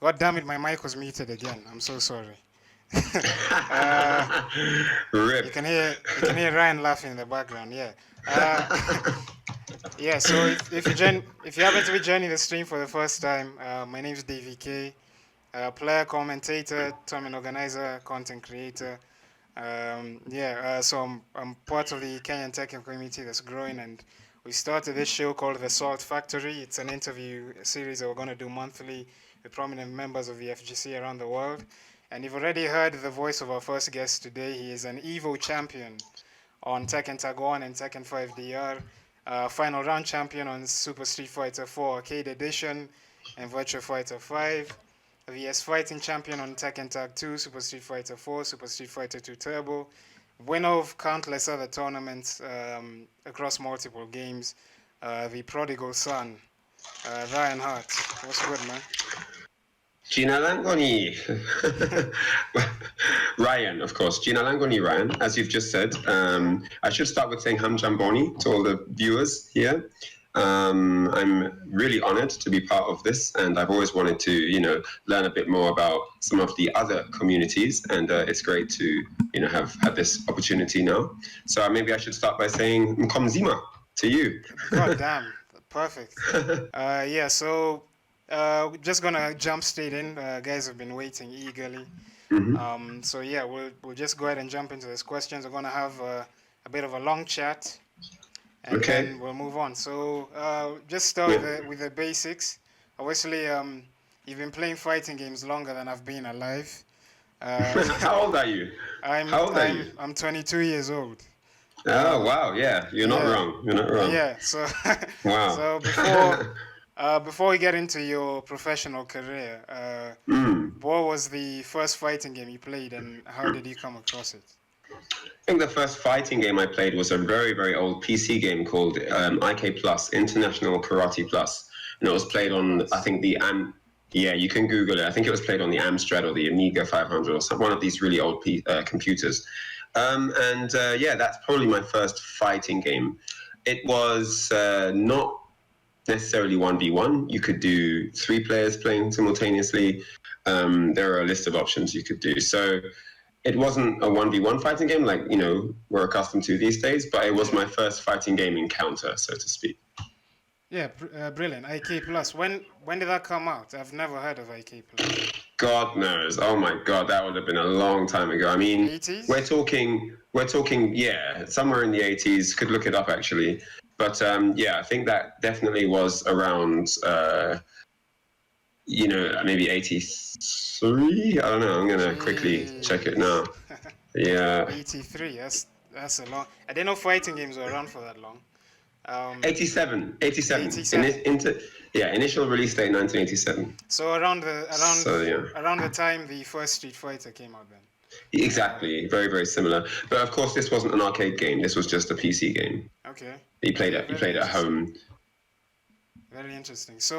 God damn it, my mic was muted again. I'm so sorry. uh, Rip. you can hear Ryan laughing in the background. Yeah. Uh, yeah. So if you happen to be joining the stream for the first time, my name is DVK, player, commentator, tournament organizer, content creator. So I'm part of the Kenyan Tekken community that's growing, and we started this show called The Salt Factory. It's an interview series that we're going to do monthly with prominent members of the FGC around the world. And you've already heard the voice of our first guest today. He is an Evo champion on Tekken Tag 1 and Tekken 5 DR, final round champion on Super Street Fighter 4 Arcade Edition and Virtua Fighter 5, VS Fighting Champion on Tekken Tag 2, Super Street Fighter 4, Super Street Fighter 2 Turbo, winner of countless other tournaments across multiple games, the Prodigal Son, Ryan Hart. What's good, man? Gina Langoni. Ryan, of course. Gina Langoni, Ryan, as you've just said. I should start with saying Hamjamboni to all the viewers here. I'm really honored to be part of this, and I've always wanted to, learn a bit more about some of the other communities, and it's great to, have had this opportunity now. So maybe I should start by saying Mkomzima to you. God damn, perfect. So just gonna jump straight in. Guys have been waiting eagerly. We'll just go ahead and jump into these questions. We're gonna have a bit of a long chat, and then we'll move on. So just start with the basics. Obviously, you've been playing fighting games longer than I've been alive. How old are you? I'm 22 years old. Oh wow, yeah, you're not wrong. You're not wrong. Yeah, so wow. So before we get into your professional career, what was the first fighting game you played, and how did you come across it? I think the first fighting game I played was a very, very old PC game called IK Plus, International Karate Plus, and it was played on, I think, the Yeah, you can Google it. I think it was played on the Amstrad or the Amiga 500 or some one of these really old computers. That's probably my first fighting game. It was not necessarily 1v1. You could do 3 players playing simultaneously. There are a list of options you could do. So it wasn't a 1v1 fighting game like, we're accustomed to these days, but it was my first fighting game encounter, so to speak. Yeah, brilliant. IK Plus. When did that come out? I've never heard of IK Plus. God knows. Oh my God, that would have been a long time ago. I mean, 80s? we're talking, yeah, somewhere in the 80s. Could look it up actually. But I think that definitely was around, maybe 83. I don't know. I'm gonna quickly check it now. Yeah. 83. That's a long. I didn't know fighting games were around for that long. 87. 87. Initial release date 1987. So around the time the first Street Fighter came out then. Exactly, very, very similar. But of course, this wasn't an arcade game. This was just a PC game. Okay. You played at home. Very interesting. So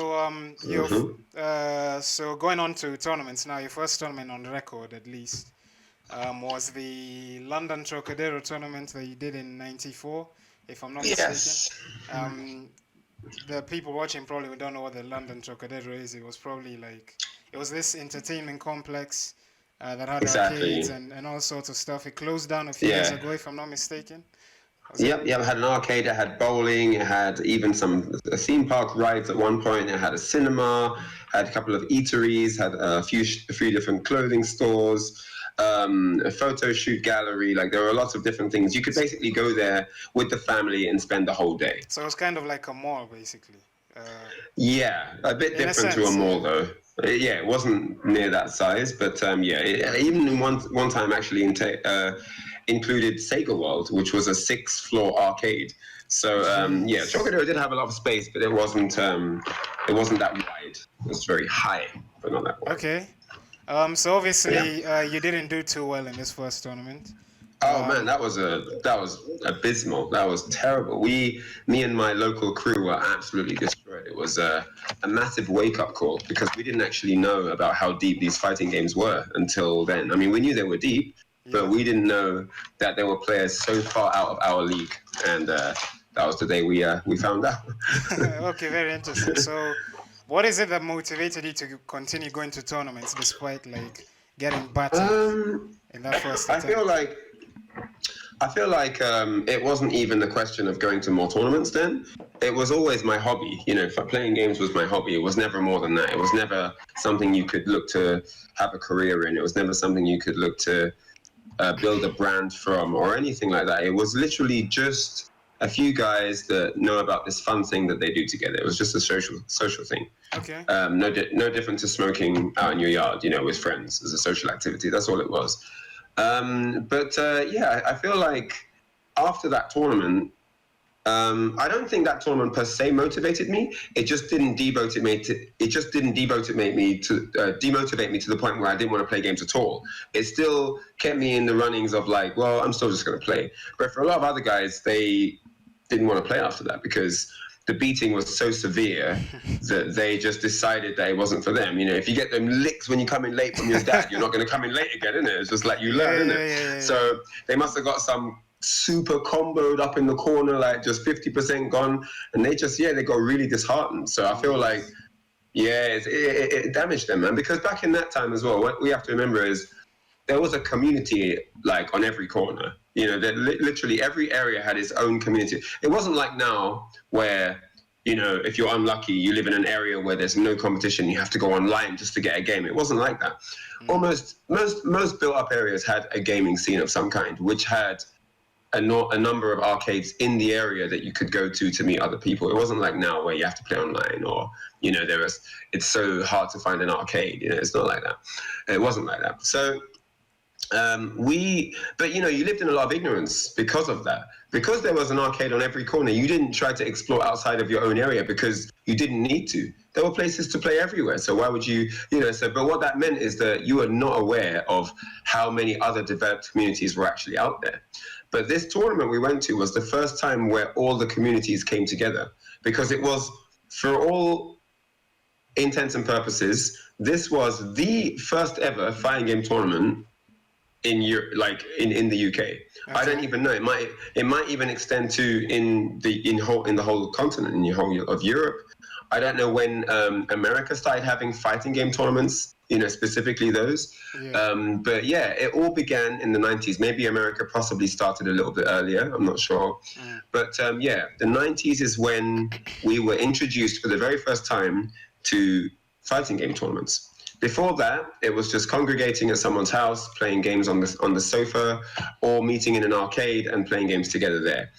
so going on to tournaments now. Your first tournament on record, at least, was the London Trocadero tournament that you did in '94, if I'm not mistaken. The people watching probably don't know what the London Trocadero is. It was this entertainment complex that had arcades and all sorts of stuff. It closed down a few years ago, if I'm not mistaken. It had an arcade, it had bowling, it had even some theme park rides at one point, it had a cinema, had a couple of eateries, had a few different clothing stores, a photo shoot gallery. Like, there were lots of different things. You could basically go there with the family and spend the whole day. So it was kind of like a mall, basically. A bit different to a mall, though. It wasn't near that size, but even in one time actually included Sega World, which was a 6-floor arcade. So Trocadero did have a lot of space, but it wasn't that wide. It was very high, but not that wide. Okay. So obviously you didn't do too well in this first tournament. Oh man, that was abysmal. That was terrible. Me and my local crew were absolutely destroyed. It was a massive wake-up call because we didn't actually know about how deep these fighting games were until then. I mean, we knew they were deep, but we didn't know that there were players so far out of our league, and that was the day we found out. Okay, very interesting. So What is it that motivated you to continue going to tournaments despite like getting battered Um, in that first I feel attempt? like it wasn't even the question of going to more tournaments then. It was always my hobby. Playing games was my hobby. It was never more than that. It was never something you could look to have a career in. It was never something you could look to build a brand from or anything like that. It was literally just a few guys that know about this fun thing that they do together. It was just a social thing. Okay. No different to smoking out in your yard, with friends as a social activity. That's all it was. But I feel like after that tournament, I don't think that tournament per se motivated me. It just didn't demotivate me to. It just didn't demotivate me to the point where I didn't want to play games at all. It still kept me in the runnings of like, well, I'm still just going to play. But for a lot of other guys, they didn't want to play after that because the beating was so severe that they just decided that it wasn't for them. If you get them licks when you come in late from your dad, you're not going to come in late again, innit? It's just like you learn, innit? Yeah. So they must have got some super comboed up in the corner, like just 50% gone, and they got really disheartened. So I feel like, it damaged them, man. Because back in that time as well, what we have to remember is there was a community like on every corner. That literally every area had its own community. It wasn't like now where if you're unlucky, you live in an area where there's no competition, you have to go online just to get a game. It wasn't like that. Almost most built up areas had a gaming scene of some kind, which had a number of arcades in the area that you could go to meet other people. It wasn't like now where you have to play online or it's so hard to find an arcade. It's not like that. It wasn't like that. So you lived in a lot of ignorance because of that. Because there was an arcade on every corner, you didn't try to explore outside of your own area because you didn't need to. There were places to play everywhere. So why would you, but what that meant is that you were not aware of how many other developed communities were actually out there. But this tournament we went to was the first time where all the communities came together because it was, for all intents and purposes, this was the first ever fighting game tournament in the UK. Okay. I don't even know. It might even extend to in the whole continent, in the whole of Europe. I don't know when America started having fighting game tournaments. Specifically those. Yeah. But it all began in the 90s. Maybe America possibly started a little bit earlier. I'm not sure. But the 90s is when we were introduced for the very first time to fighting game tournaments. Before that, it was just congregating at someone's house, playing games on the sofa, or meeting in an arcade and playing games together there.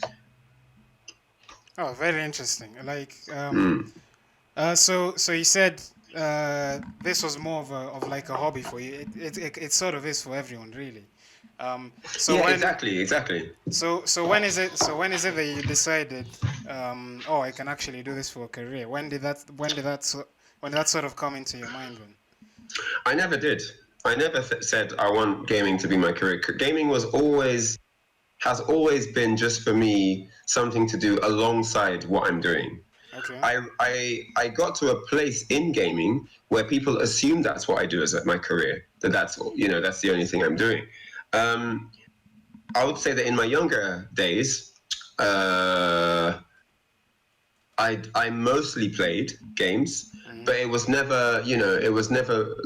Oh, very interesting. Like, so you said this was more of like a hobby for you. It sort of is for everyone, really. Exactly. So when is it? So when is it that you decided? Oh, I can actually do this for a career. When did that sort of come into your mind then? I never did. I never said I want gaming to be my career. Gaming has always been just for me something to do alongside what I'm doing. Okay. I got to a place in gaming where people assume that's what I do as my career. That's the only thing I'm doing. I would say that in my younger days, I mostly played games, but it was never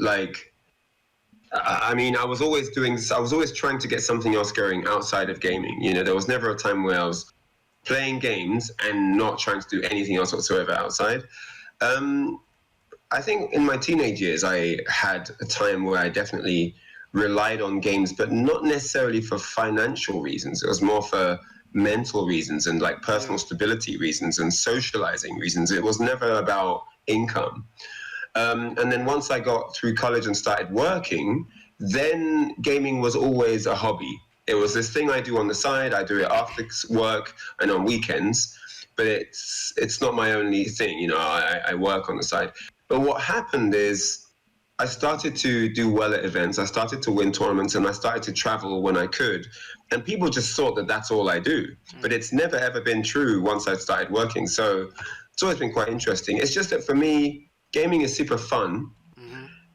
like. I mean, I was always trying to get something else going outside of gaming. There was never a time where I was playing games and not trying to do anything else whatsoever outside. I think in my teenage years, I had a time where I definitely relied on games, but not necessarily for financial reasons. It was more for mental reasons and like personal stability reasons and socializing reasons. It was never about income. And then once I got through college and started working, then gaming was always a hobby. It was this thing I do on the side. I do it after work and on weekends, but it's not my only thing. I work on the side. But what happened is I started to do well at events. I started to win tournaments and I started to travel when I could. And people just thought that that's all I do. But it's never, ever been true once I started working. So it's always been quite interesting. It's just that for me, gaming is super fun.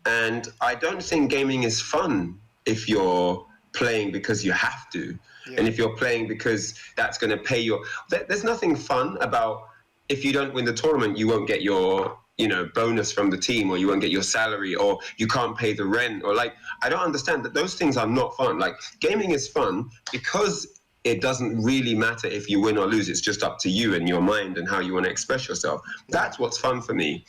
And I don't think gaming is fun if you're playing because you have to. And if you're playing because that's going to pay your... There's nothing fun about if you don't win the tournament, you won't get your bonus from the team, or you won't get your salary, or you can't pay the rent, or like, I don't understand that those things are not fun. Like, gaming is fun because it doesn't really matter if you win or lose. It's just up to you and your mind and how you want to express yourself. That's what's fun for me.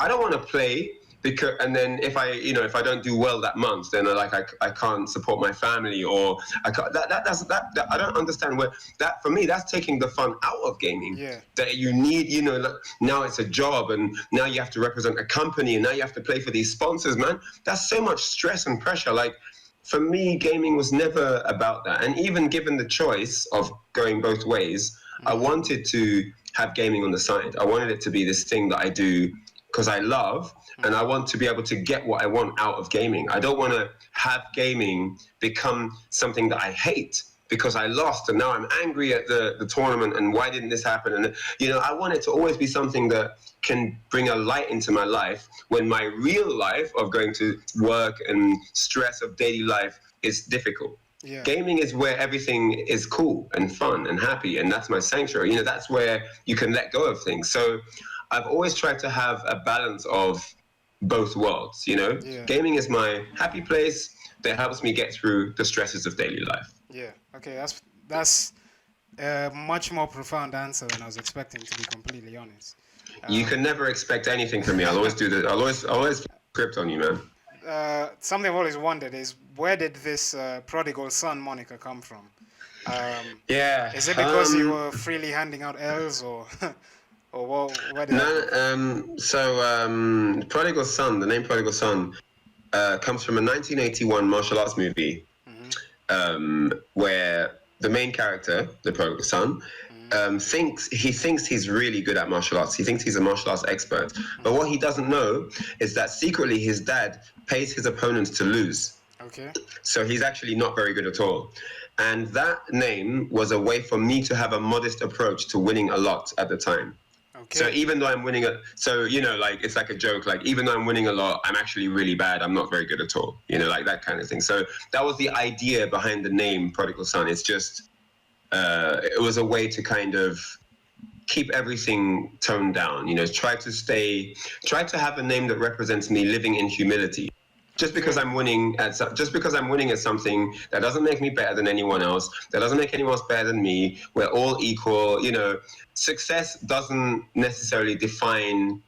I don't want to play because, and then if I don't do well that month, then I can't support my family, or I can't, that I don't understand where that, for me, that's taking the fun out of gaming. Yeah. That you need, like, now it's a job, and now you have to represent a company, and now you have to play for these sponsors, man. That's so much stress and pressure. Like, for me, gaming was never about that. And even given the choice of going both ways, I wanted to have gaming on the side. I wanted it to be this thing that I do because I love, and I want to be able to get what I want out of gaming. I don't want to have gaming become something that I hate because I lost and now I'm angry at the tournament and why didn't this happen? And, I want it to always be something that can bring a light into my life when my real life of going to work and stress of daily life is difficult. Yeah. Gaming is where everything is cool and fun and happy, and that's my sanctuary. That's where you can let go of things. So I've always tried to have a balance of both worlds, Yeah. Gaming is my happy place that helps me get through the stresses of daily life. Yeah. Okay. That's a much more profound answer than I was expecting, to be completely honest. You can never expect anything from me. I'll always do that. I'll always script on you, man. Something I've always wondered is, where did this Prodigal Son moniker come from? Yeah. Is it because you were freely handing out L's, or or where did Prodigal Son, the name Prodigal Son, comes from a 1981 martial arts movie, where the main character, the Prodigal Son, thinks he's really good at martial arts. He thinks he's a martial arts expert. But what he doesn't know is that secretly his dad pays his opponents to lose. Okay. So he's actually not very good at all. And that name was a way for me to have a modest approach to winning a lot at the time. Okay. So even though I'm winning it's like a joke, like, even though I'm winning a lot, I'm actually really bad. I'm not very good at all, like that kind of thing. So that was the idea behind the name Prodigal Son. It's just, it was a way to kind of keep everything toned down, try to have a name that represents me living in humility. Just because I'm winning at something, that doesn't make me better than anyone else. That doesn't make anyone else better than me. We're all equal. Success doesn't necessarily define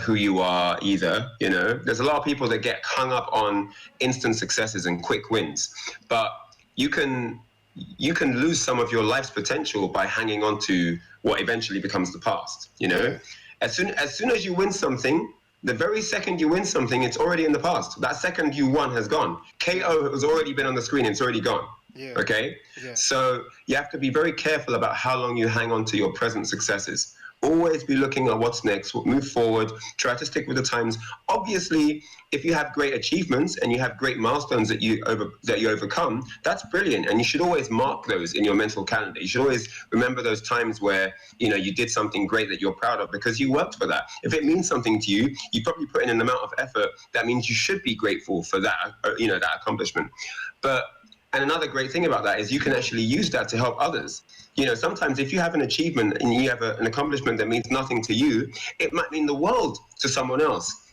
who you are either. There's a lot of people that get hung up on instant successes and quick wins, but you can lose some of your life's potential by hanging on to what eventually becomes the past. As soon as you win something, the very second you win something, it's already in the past. That second you won has gone. KO has already been on the screen. It's already gone. Yeah. Okay? Yeah. So you have to be very careful about how long you hang on to your present successes. Always be looking at what's next, move forward, try to stick with the times. Obviously, if you have great achievements and you have great milestones that you overcome, that's brilliant. And you should always mark those in your mental calendar. You should always remember those times where, you did something great that you're proud of because you worked for that. If it means something to you, you probably put in an amount of effort. That means you should be grateful for that, that accomplishment. And another great thing about that is you can actually use that to help others. Sometimes if you have an achievement and you have an accomplishment that means nothing to you, it might mean the world to someone else.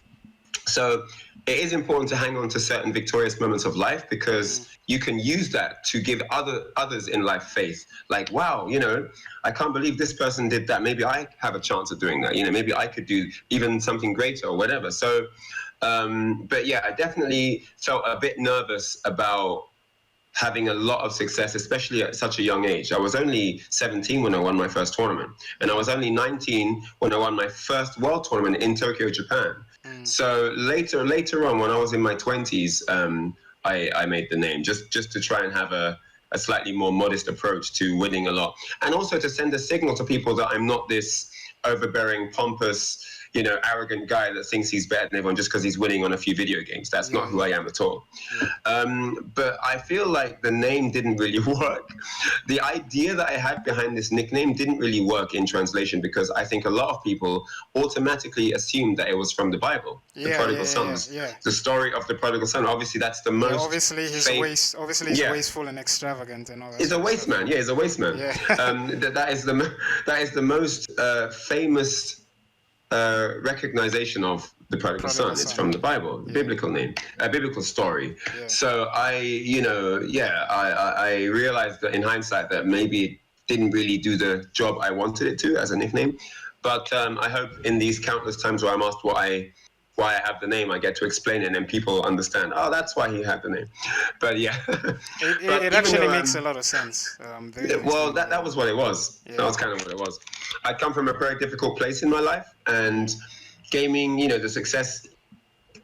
So it is important to hang on to certain victorious moments of life because you can use that to give others in life faith. Like, wow, I can't believe this person did that. Maybe I have a chance of doing that. Maybe I could do even something greater or whatever. So, but yeah, I definitely felt a bit nervous about having a lot of success, especially at such a young age. I was only 17 when I won my first tournament, and I was only 19 when I won my first world tournament in Tokyo, Japan. So later on, when I was in my 20s, I made the name just to try and have a slightly more modest approach to winning a lot, and also to send a signal to people that I'm not this overbearing, pompous, arrogant guy that thinks he's better than everyone just because he's winning on a few video games. That's not who I am at all. But I feel like the name didn't really work. The idea that I had behind this nickname didn't really work in translation because I think a lot of people automatically assumed that it was from the Bible, the Prodigal Sons, the story of the Prodigal Son. Obviously, that's the most. Obviously, he's wasteful and extravagant and all that. He's a waste man. Yeah, he's a waste man. Yeah. That is the most famous recognition of the Prodigal Son. It's from the Bible, the biblical name, a biblical story. Yeah. So I realized that in hindsight that maybe it didn't really do the job I wanted it to as a nickname. But I hope in these countless times where I'm asked why I have the name, I get to explain it and people understand, oh, that's why he had the name. But yeah. It actually makes a lot of sense. Well, that was what it was. Yeah. That was kind of what it was. I come from a very difficult place in my life, and gaming, the success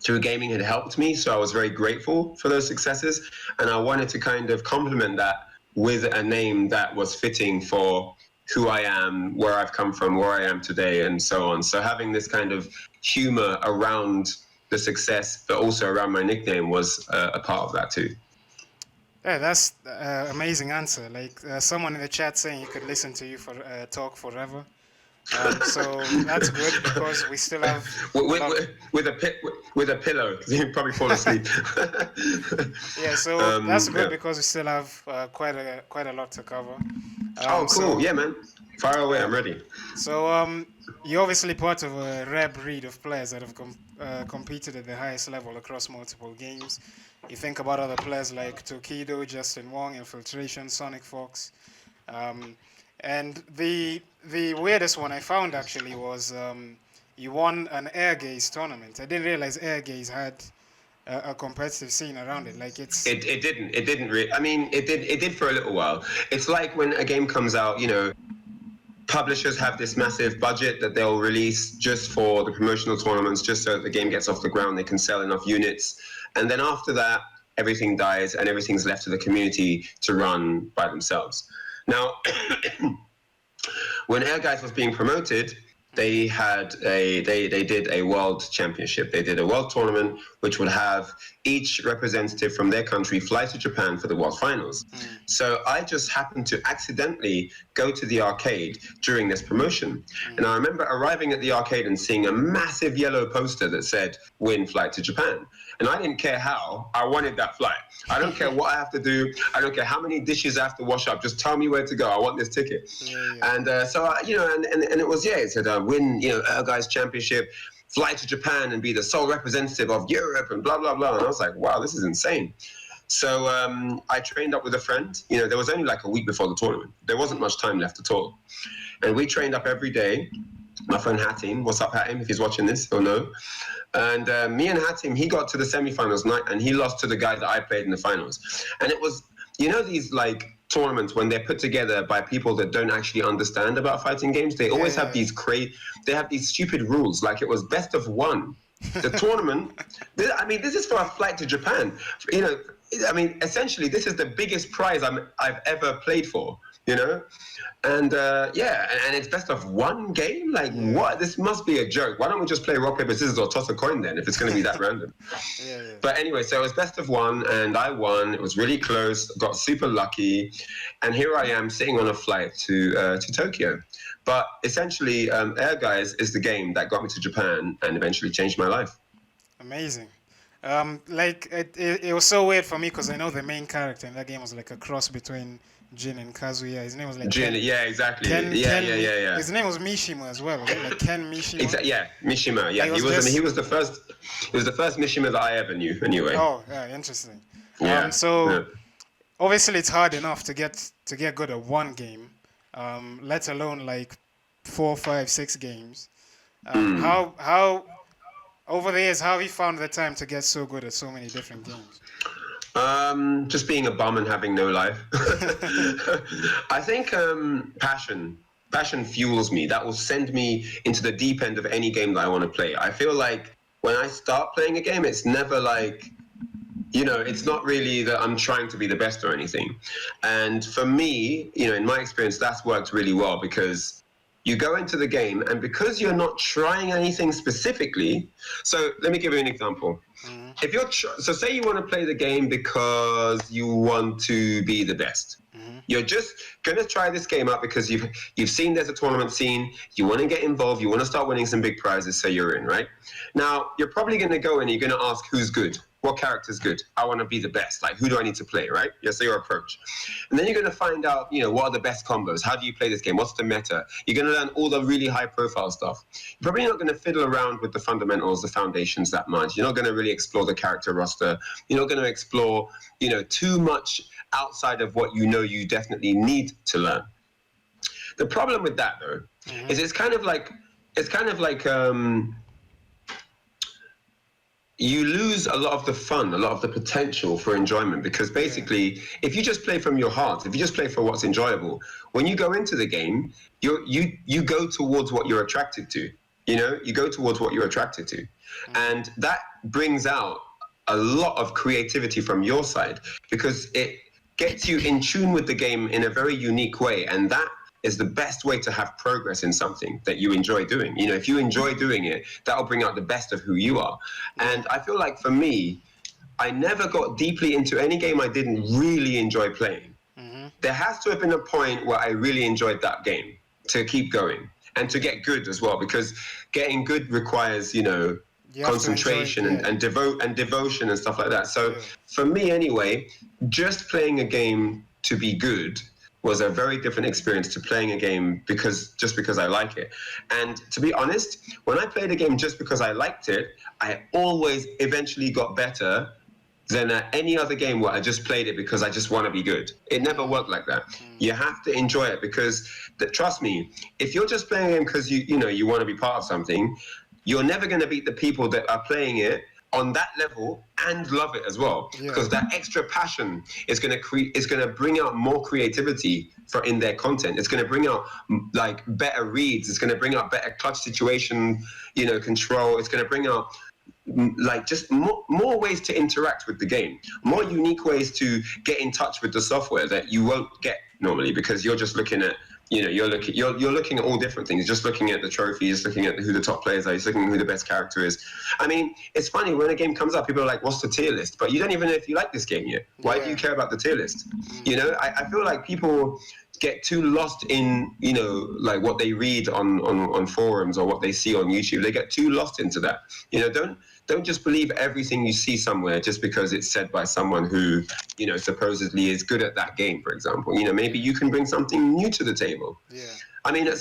through gaming had helped me. So I was very grateful for those successes. And I wanted to kind of complement that with a name that was fitting for who I am, where I've come from, where I am today, and so on. So having this kind of humor around the success, but also around my nickname was a part of that too. Yeah, that's an amazing answer. Like someone in the chat saying you could listen to you for talk forever. So that's good because we still have with a pillow. You probably fall asleep. Yeah, so that's good because we still have quite a lot to cover. Oh, cool! Yeah, man. Fire away. I'm ready. So you're obviously part of a rare breed of players that have competed at the highest level across multiple games. You think about other players like Tokido, Justin Wong, Infiltration, Sonic Fox. And the weirdest one I found actually was you won an Air Gaze tournament. I didn't realize Air Gaze had a competitive scene around it. Like it didn't really. I mean, it did for a little while. It's like when a game comes out, publishers have this massive budget that they'll release just for the promotional tournaments, just so that the game gets off the ground, they can sell enough units. And then after that, everything dies and everything's left to the community to run by themselves. Now, when Air Guys was being promoted, they did a world championship. They did a world tournament, which would have each representative from their country fly to Japan for the world finals. So I just happened to accidentally go to the arcade during this promotion. And I remember arriving at the arcade and seeing a massive yellow poster that said, "Win flight to Japan." And I didn't care how, I wanted that flight. I don't care what I have to do. I don't care how many dishes I have to wash up. Just tell me where to go. I want this ticket. Yeah. And so, it was, it said, win, Air Guys Championship, fly to Japan and be the sole representative of Europe and blah, blah, blah. And I was like, wow, this is insane. So I trained up with a friend. There was only like a week before the tournament. There wasn't much time left at all. And we trained up every day. My friend Hatim, what's up, Hatim? If he's watching this, he'll know. And me and Hatim, he got to the semifinals night and he lost to the guy that I played in the finals. And it was, these like tournaments when they're put together by people that don't actually understand about fighting games, they always have these stupid rules. Like it was best of one. The tournament, this is for a flight to Japan. Essentially, this is the biggest prize I've ever played for. And and it's best of one game. Like what? This must be a joke. Why don't we just play rock paper scissors or toss a coin then if it's going to be that random? But anyway, so it was best of one, and I won. It was really close. Got super lucky, and here I am sitting on a flight to Tokyo. But essentially, Air Guys is the game that got me to Japan and eventually changed my life. Amazing. It was so weird for me because I know the main character in that game was like a cross between Jin and Kazuya. His name was like Jin. Yeah, exactly. Ken, yeah. His name was Mishima as well. Like Ken Mishima. Yeah, Mishima. Yeah, he was the first. He was the first Mishima that I ever knew. Anyway. Oh, yeah, interesting. Yeah. Obviously it's hard enough to get good at one game, let alone like 4, 5, 6 games. How over the years, how have you found the time to get so good at so many different games? Just being a bum and having no life. I think passion fuels me. That will send me into the deep end of any game that I want to play. I feel like when I start playing a game, it's never like, it's not really that I'm trying to be the best or anything. And for me, in my experience, that's worked really well because you go into the game and because you're not trying anything specifically. So let me give you an example. If you're so say you want to play the game because you want to be the best. You're just going to try this game out because you've seen there's a tournament scene, you want to get involved, you want to start winning some big prizes, so you're in, right? Now, you're probably going to go and you're going to ask who's good. what character's good? I want to be the best. Like, who do I need to play, right? Yeah, so your approach. And then you're going to find out, what are the best combos? How do you play this game? What's the meta? You're going to learn all the really high profile stuff. You're probably not going to fiddle around with the fundamentals, the foundations that much. You're not going to really explore the character roster. You're not going to explore, too much outside of what you definitely need to learn. The problem with that, though, is it's kind of like you lose a lot of the fun, a lot of the potential for enjoyment, because basically, if you just play from your heart, if you just play for what's enjoyable, when you go into the game, you go towards what you're attracted to. You go towards what you're attracted to, and that brings out a lot of creativity from your side, because it gets you in tune with the game in a very unique way, and that is the best way to have progress in something that you enjoy doing. If you enjoy doing it, that'll bring out the best of who you are. And I feel like for me, I never got deeply into any game I didn't really enjoy playing. There has to have been a point where I really enjoyed that game to keep going and to get good as well, because getting good requires, concentration and devotion and stuff like that. So for me anyway, just playing a game to be good was a very different experience to playing a game just because I like it. And to be honest, when I played a game just because I liked it, I always eventually got better than at any other game where I just played it because I just want to be good. It never worked like that. You have to enjoy it, because trust me, if you're just playing a game because you want to be part of something, you're never going to beat the people that are playing it on that level and love it as well, because that extra passion is going to bring out more creativity in their content. It's going to bring out like better reads. It's going to bring out better clutch situation, control. It's going to bring out like just more ways to interact with the game, more unique ways to get in touch with the software that you won't get normally, because you're just looking at you're looking at all different things. Just looking at the trophies, looking at who the top players are, just looking at who the best character is. I mean, it's funny when a game comes up, people are like, "What's the tier list?" But you don't even know if you like this game yet. Why do you care about the tier list? I feel like people get too lost in like what they read on forums or what they see on YouTube. They get too lost into that. Don't just believe everything you see somewhere just because it's said by someone who, supposedly is good at that game, for example. Maybe you can bring something new to the table. Yeah. I mean, at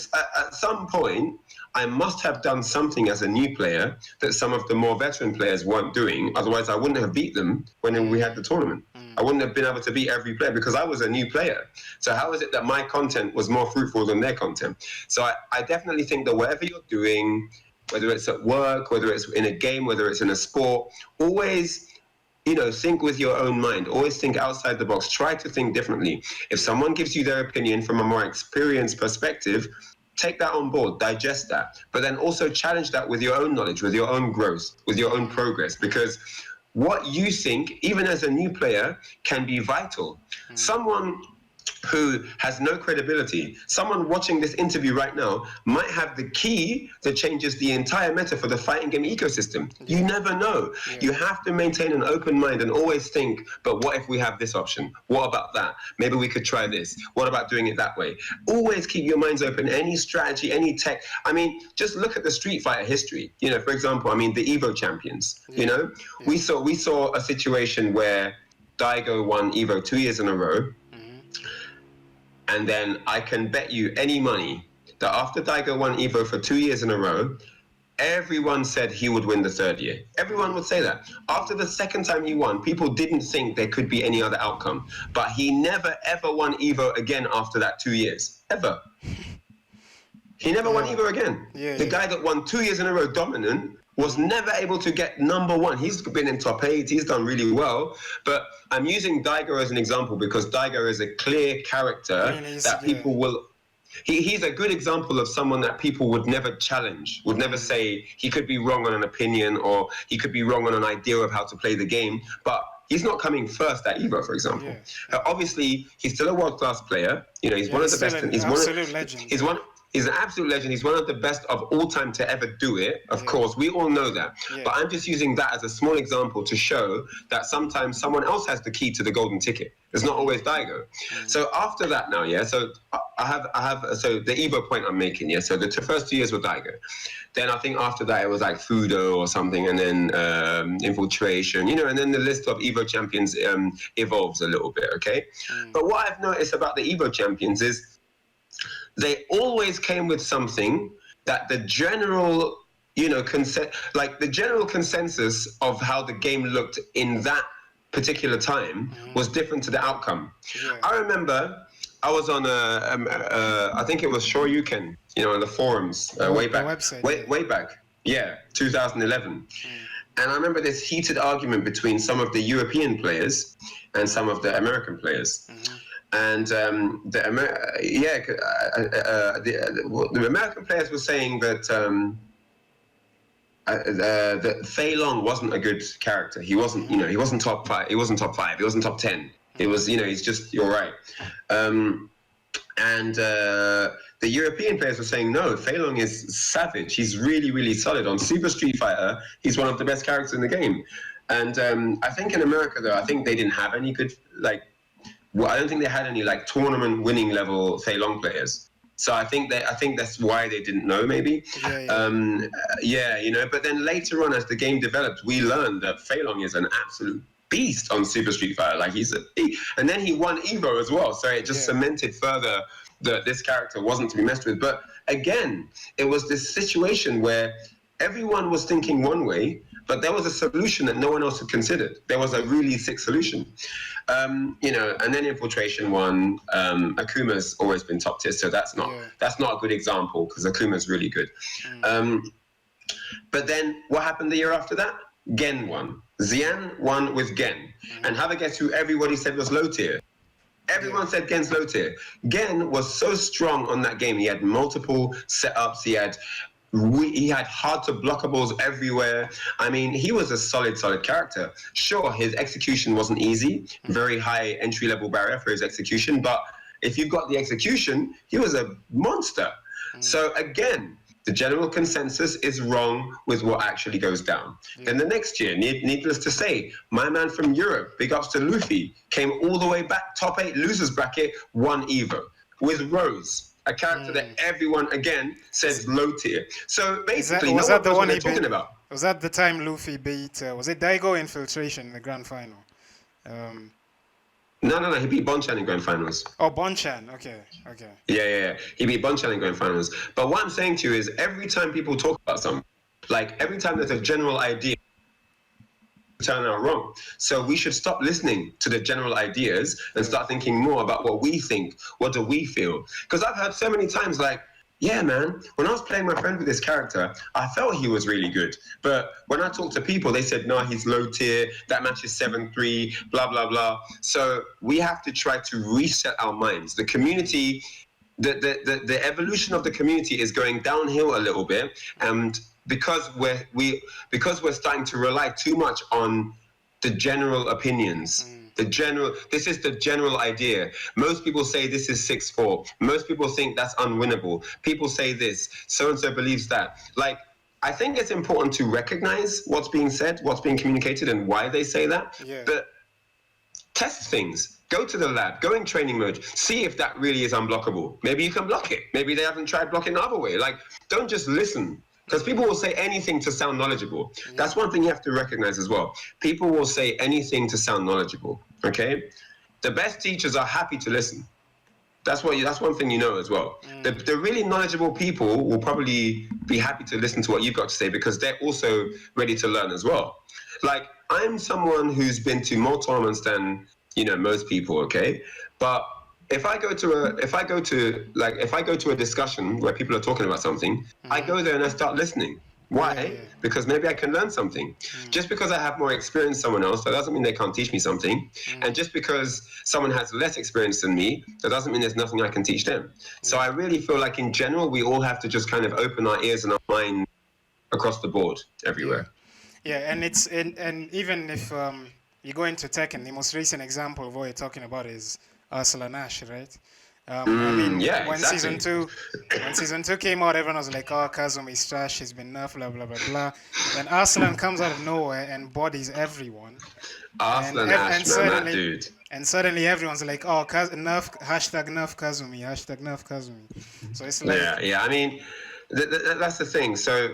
some point, I must have done something as a new player that some of the more veteran players weren't doing. Otherwise, I wouldn't have beat them when we had the tournament. I wouldn't have been able to beat every player because I was a new player. So how is it that my content was more fruitful than their content? So I definitely think that whatever you're doing, whether it's at work, whether it's in a game, whether it's in a sport, always, think with your own mind. Always think outside the box. Try to think differently. If someone gives you their opinion from a more experienced perspective, take that on board, digest that, but then also challenge that with your own knowledge, with your own growth, with your own progress, because what you think, even as a new player, can be vital. Someone who has no credibility, someone watching this interview right now might have the key that changes the entire meta for the fighting game ecosystem. You never know. You have to maintain an open mind and always think, but what if we have this option? What about that? Maybe we could try this. What about doing it that way? Always keep your minds open. Any strategy, any tech. I mean, just look at the Street Fighter history. For example, the Evo champions, we saw a situation where Daigo won Evo 2 years in a row. And then I can bet you any money that after Daigo won Evo for 2 years in a row, everyone said he would win the third year. Everyone would say that. After the second time he won, people didn't think there could be any other outcome. But he never, ever won Evo again after that 2 years. Ever. He never won Evo again. The guy that won 2 years in a row dominant was never able to get number one. He's been in top 8. He's done really well. But I'm using Daigo as an example because Daigo is a clear character that people will... He's a good example of someone that people would never challenge, would never say he could be wrong on an opinion or he could be wrong on an idea of how to play the game. But he's not coming first at Evo, for example. Obviously, he's still a world-class player. He's one of the best. He's one absolute legend. He's an absolute legend. He's one of the best of all time to ever do it. Of course, we all know that. Yeah. But I'm just using that as a small example to show that sometimes someone else has the key to the golden ticket. It's not always Daigo. So after that now, yeah. So I have. So the Evo point I'm making, yeah. So the first 2 years were Daigo. Then I think after that it was like Fudo or something, and then Infiltration, you know, and then the list of Evo champions evolves a little bit, okay? But what I've noticed about the Evo champions is they always came with something that the general, you know, the general consensus of how the game looked in that particular time was different to the outcome. Yeah. I remember I was on I think it was Shoryuken, you know, on the forums way back, website, way back, yeah, 2011. And I remember this heated argument between some of the European players and some of the American players. And the American players were saying that that Fei Long wasn't a good character. He wasn't, you know, he wasn't top 5. He wasn't top 5. He wasn't top 10. It was, you know, he's just, you're right. And the European players were saying, no, Fei Long is savage. He's really, really solid. On Super Street Fighter, he's one of the best characters in the game. And I think in America, though, I think they didn't have any good, like, well, I don't think they had any like tournament winning level Fei Long players. So I think that's why they didn't know, maybe. Yeah, you know. But then later on, as the game developed, we learned that Fei Long is an absolute beast on Super Street Fighter. Like he's and then he won Evo as well. So it just cemented further that this character wasn't to be messed with. But again, it was this situation where everyone was thinking one way, but there was a solution that no one else had considered. There was a really sick solution. You know, and then Infiltration won. Akuma's always been top tier, so that's not a good example because Akuma's really good. But then what happened the year after that? Gen won. Xian won with Gen. And have a guess who everybody said was low tier? Everyone said Gen's low tier. Gen was so strong on that game. He had multiple setups. He had hard to blockables everywhere. I mean, he was a solid character. Sure, his execution wasn't easy. Very high entry-level barrier for his execution. But if you got the execution, he was a monster. So again, the general consensus is wrong with what actually goes down. Then the next year, needless to say, my man from Europe, big ups to Luffy, came all the way back, top 8 losers bracket, won Evo with Rose, a character that everyone again says low tier. So basically, was no that one knows the one what they're he talking beat? about. Was that the time Luffy beat? Was it Daigo Infiltration in the grand final? No, he beat Bonchan in grand finals. Oh, Bonchan. Okay. Yeah. He beat Bonchan in grand finals. But what I'm saying to you is every time people talk about something, like every time there's a general idea, turn out wrong. So we should stop listening to the general ideas and start thinking more about what we think. What do we feel? Because I've heard so many times like, yeah, man, when I was playing my friend with this character, I felt he was really good. But when I talked to people, they said, no, he's low tier. That match is 7-3, blah, blah, blah. So we have to try to reset our minds. The community, the evolution of the community is going downhill a little bit. And because we're starting to rely too much on the general opinions. This is the general idea. Most people say this is 6-4. Most people think that's unwinnable. People say this. So-and-so believes that. Like, I think it's important to recognize what's being said, what's being communicated, and why they say that. Yeah. But test things. Go to the lab. Go in training mode. See if that really is unblockable. Maybe you can block it. Maybe they haven't tried blocking the other way. Like, don't just listen. Because people will say anything to sound knowledgeable. That's one thing you have to recognize as well. People will say anything to sound knowledgeable. Okay? The best teachers are happy to listen. That's one thing you know as well. The really knowledgeable people will probably be happy to listen to what you've got to say because they're also ready to learn as well. Like, I'm someone who's been to more tournaments than, you know, most people, okay? But if I go to a discussion where people are talking about something, I go there and I start listening. Why? Because maybe I can learn something. Just because I have more experience than someone else, that doesn't mean they can't teach me something. And just because someone has less experience than me, that doesn't mean there's nothing I can teach them. So I really feel like in general, we all have to just kind of open our ears and our mind across the board everywhere. Yeah, and even if you go into Tekken, the most recent example of what you're talking about is Ursula Nash, right? I mean, Yeah, when season exactly. two, when season two came out, everyone was like, "Oh, Kazumi's trash. He's been nerfed, blah blah blah blah." Then Arslan comes out of nowhere and bodies everyone, Arslan Ash, and man, that suddenly, dude. everyone's like, "Oh, nerf hashtag nerf Kazumi, hashtag nerf Kazumi." So it's Yeah, like, yeah. I mean, that's the thing. So,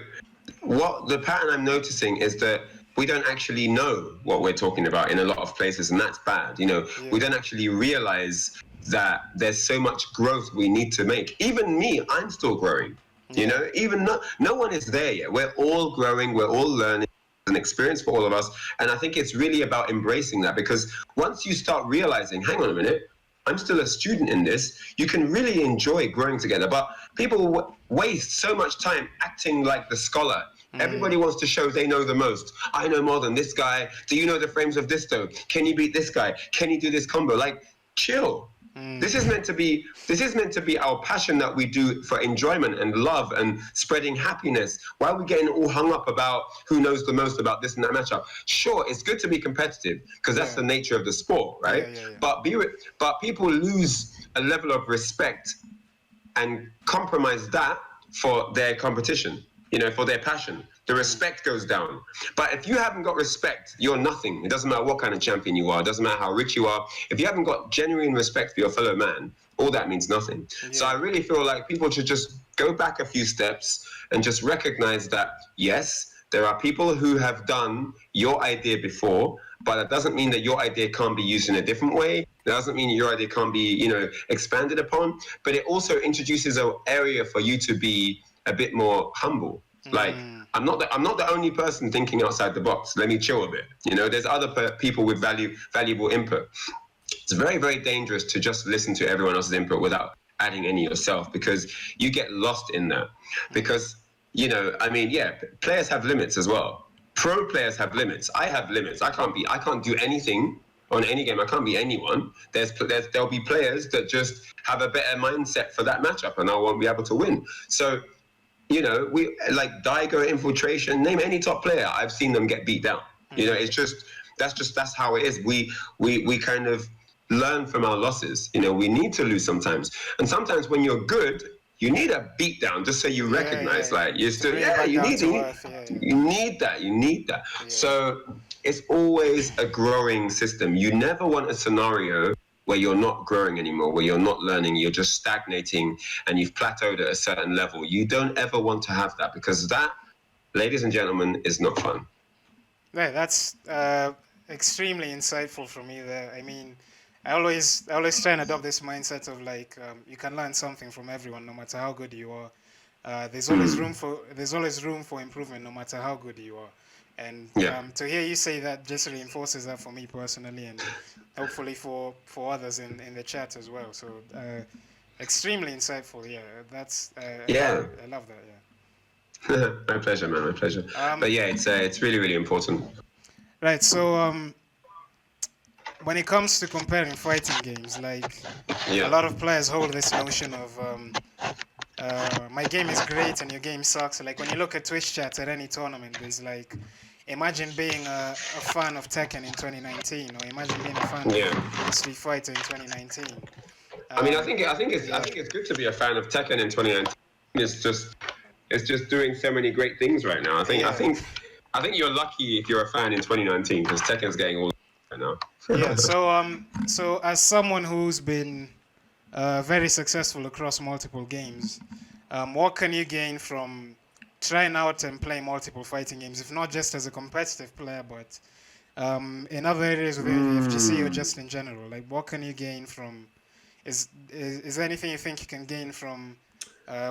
what the pattern I'm noticing is that we don't actually know what we're talking about in a lot of places, and that's bad. We yeah, don't actually realize that there's so much growth we need to make. Even me, I'm still growing. yeah, Even no one is there yet. We're all growing. We're all learning. An experience for all of us, and I think it's really about embracing that, because once you start realizing, hang on a minute, I'm still a student in this, you can really enjoy growing together. But people waste so much time acting like the scholar. Everybody wants to show they know the most. I know more than this guy. Do you know the frames of this though? Can you beat this guy? Can you do this combo? Like, chill. This is meant to be our passion that we do for enjoyment and love and spreading happiness. Why are we getting all hung up about who knows the most about this and that matchup? Sure, it's good to be competitive because that's yeah, the nature of the sport, right? yeah. But people lose a level of respect and compromise that for their competition, for their passion. The respect goes down. But if you haven't got respect, you're nothing. It doesn't matter what kind of champion you are. It doesn't matter how rich you are. If you haven't got genuine respect for your fellow man, all that means nothing. So I really feel like people should just go back a few steps and just recognize that, yes, there are people who have done your idea before, but that doesn't mean that your idea can't be used in a different way. That doesn't mean your idea can't be, expanded upon. But it also introduces an area for you to be a bit more humble. Like, I'm not the only person thinking outside the box. Let me chill a bit. There's other people with valuable input. It's very, very dangerous to just listen to everyone else's input without adding any yourself, because you get lost in that. Because, players have limits as well. Pro players have limits. I have limits. I can't do anything on any game. I can't be anyone. There'll be players that just have a better mindset for that matchup, and I won't be able to win. So, we like Daigo, Infiltration, name any top player, I've seen them get beat down. That's how it is. We kind of learn from our losses. We need to lose sometimes. And sometimes when you're good, you need a beat down just so you recognize, like, you're still, you need that. Yeah. So it's always a growing system. You never want a scenario where you're not growing anymore, where you're not learning, you're just stagnating and you've plateaued at a certain level. You don't ever want to have that, because that, ladies and gentlemen, is not fun. Yeah, that's extremely insightful for me there. I mean, I always try and adopt this mindset of like, you can learn something from everyone, no matter how good you are. There's always room for improvement, no matter how good you are. And to hear you say that just reinforces that for me personally, and hopefully for others in the chat as well. So extremely insightful. Yeah, that's I love that. Yeah. My pleasure, man. My pleasure. But yeah, it's really, really important. Right. So when it comes to comparing fighting games, like a lot of players hold this notion of my game is great and your game sucks. Like when you look at Twitch chats at any tournament, there's like, imagine being a fan of Tekken in 2019, or imagine being a fan of Street Fighter in 2019. I mean, I think it's good to be a fan of Tekken in 2019. It's just doing so many great things right now. I think you're lucky if you're a fan in 2019, because Tekken's getting all right now. Yeah. So as someone who's been very successful across multiple games, what can you gain from trying out and playing multiple fighting games, if not just as a competitive player, but in other areas within the FGC or just in general? Like, what can you gain from? Is there anything you think you can gain from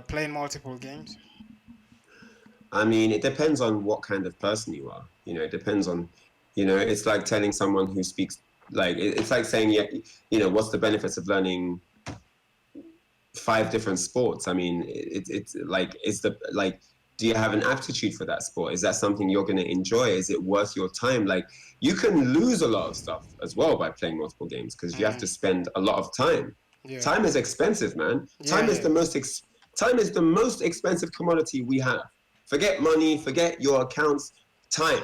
playing multiple games? I mean, it depends on what kind of person you are. It depends on, it's like telling someone who speaks, like, it's like saying, what's the benefits of learning 5 different sports? I mean, it's like, do you have an aptitude for that sport? Is that something you're going to enjoy? Is it worth your time? Like, you can lose a lot of stuff as well by playing multiple games, because you have to spend a lot of time. Yeah. Time is expensive, man. Time is the most expensive commodity we have. Forget money, forget your accounts, time.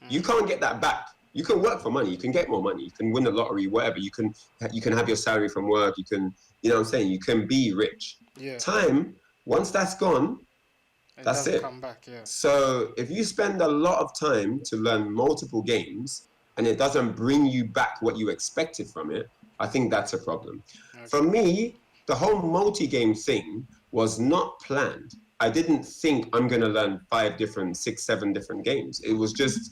You can't get that back. You can work for money. You can get more money. You can win the lottery, whatever. You can have your salary from work. You can, you know what I'm saying? You can be rich. Yeah. Time, once that's gone, It that's doesn't it. come back. Yeah. So if you spend a lot of time to learn multiple games and it doesn't bring you back what you expected from it, I think that's a problem. For Okay. me, the whole multi-game thing was not planned. I didn't think I'm going to learn 6, 7 different games. It was just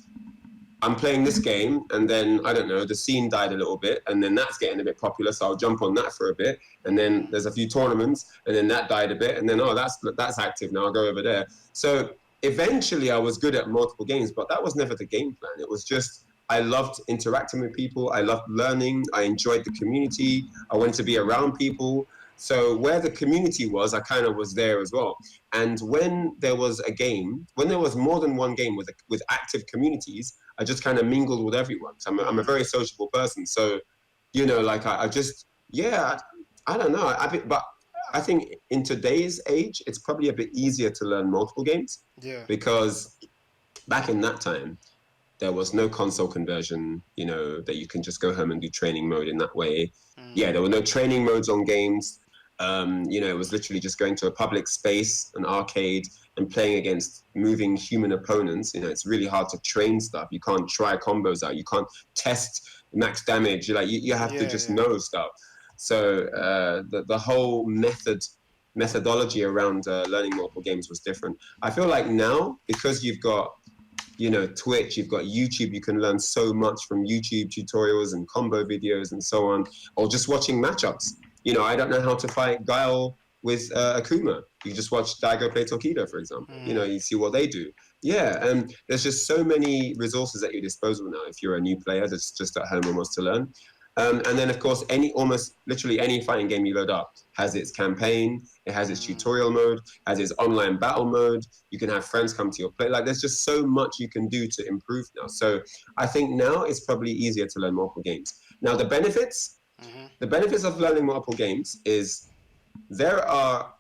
I'm playing this game, and then I don't know, the scene died a little bit, and then that's getting a bit popular, so I'll jump on that for a bit, and then there's a few tournaments, and then that died a bit, and then that's active now. I'll go over there. So eventually, I was good at multiple games, but that was never the game plan. It was just I loved interacting with people, I loved learning, I enjoyed the community, I wanted to be around people. So where the community was, I kind of was there as well. And when there was a game, when there was more than one game with active communities, I just kind of mingled with everyone. So I'm a very sociable person. So, you know, like I just, yeah, I don't know. But I think in today's age, it's probably a bit easier to learn multiple games Yeah. because back in that time, there was no console conversion, you know, that you can just go home and do training mode in that way. Yeah, there were no training modes on games. You know, it was literally just going to a public space, an arcade, and playing against moving human opponents. You know, it's really hard to train stuff. You can't try combos out. You can't test max damage. You have to Yeah. just Yeah. know stuff. So the whole methodology around learning multiple games was different. I feel like now, because you've got Twitch, you've got YouTube, you can learn so much from YouTube tutorials and combo videos and so on, or just watching matchups. I don't know how to fight Guile with Akuma. You just watch Daigo play Tokido, for example. You see what they do. Yeah, and there's just so many resources at your disposal now if you're a new player that's just at home and wants to learn. And then, of course, almost literally any fighting game you load up has its campaign, it has its tutorial mode, has its online battle mode. You can have friends come to your play. Like, there's just so much you can do to improve now. So I think now it's probably easier to learn multiple games. Now, the benefits of learning multiple games is there are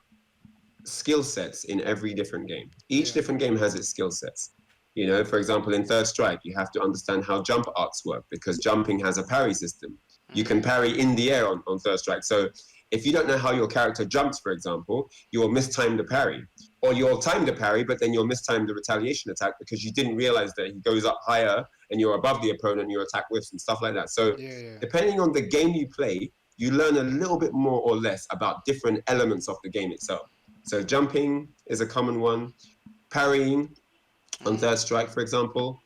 skill sets in every different game. Each different game has its skill sets. For example, in Third Strike, you have to understand how jump arts work because jumping has a parry system. You can parry in the air on Third Strike. So if you don't know how your character jumps, for example, you'll mistime the parry. Or you'll time the parry, but then you'll mistime the retaliation attack because you didn't realize that he goes up higher and you're above the opponent, your attack whiffs and stuff like that. So depending on the game you play, you learn a little bit more or less about different elements of the game itself. So jumping is a common one. Parrying on Third Strike, for example.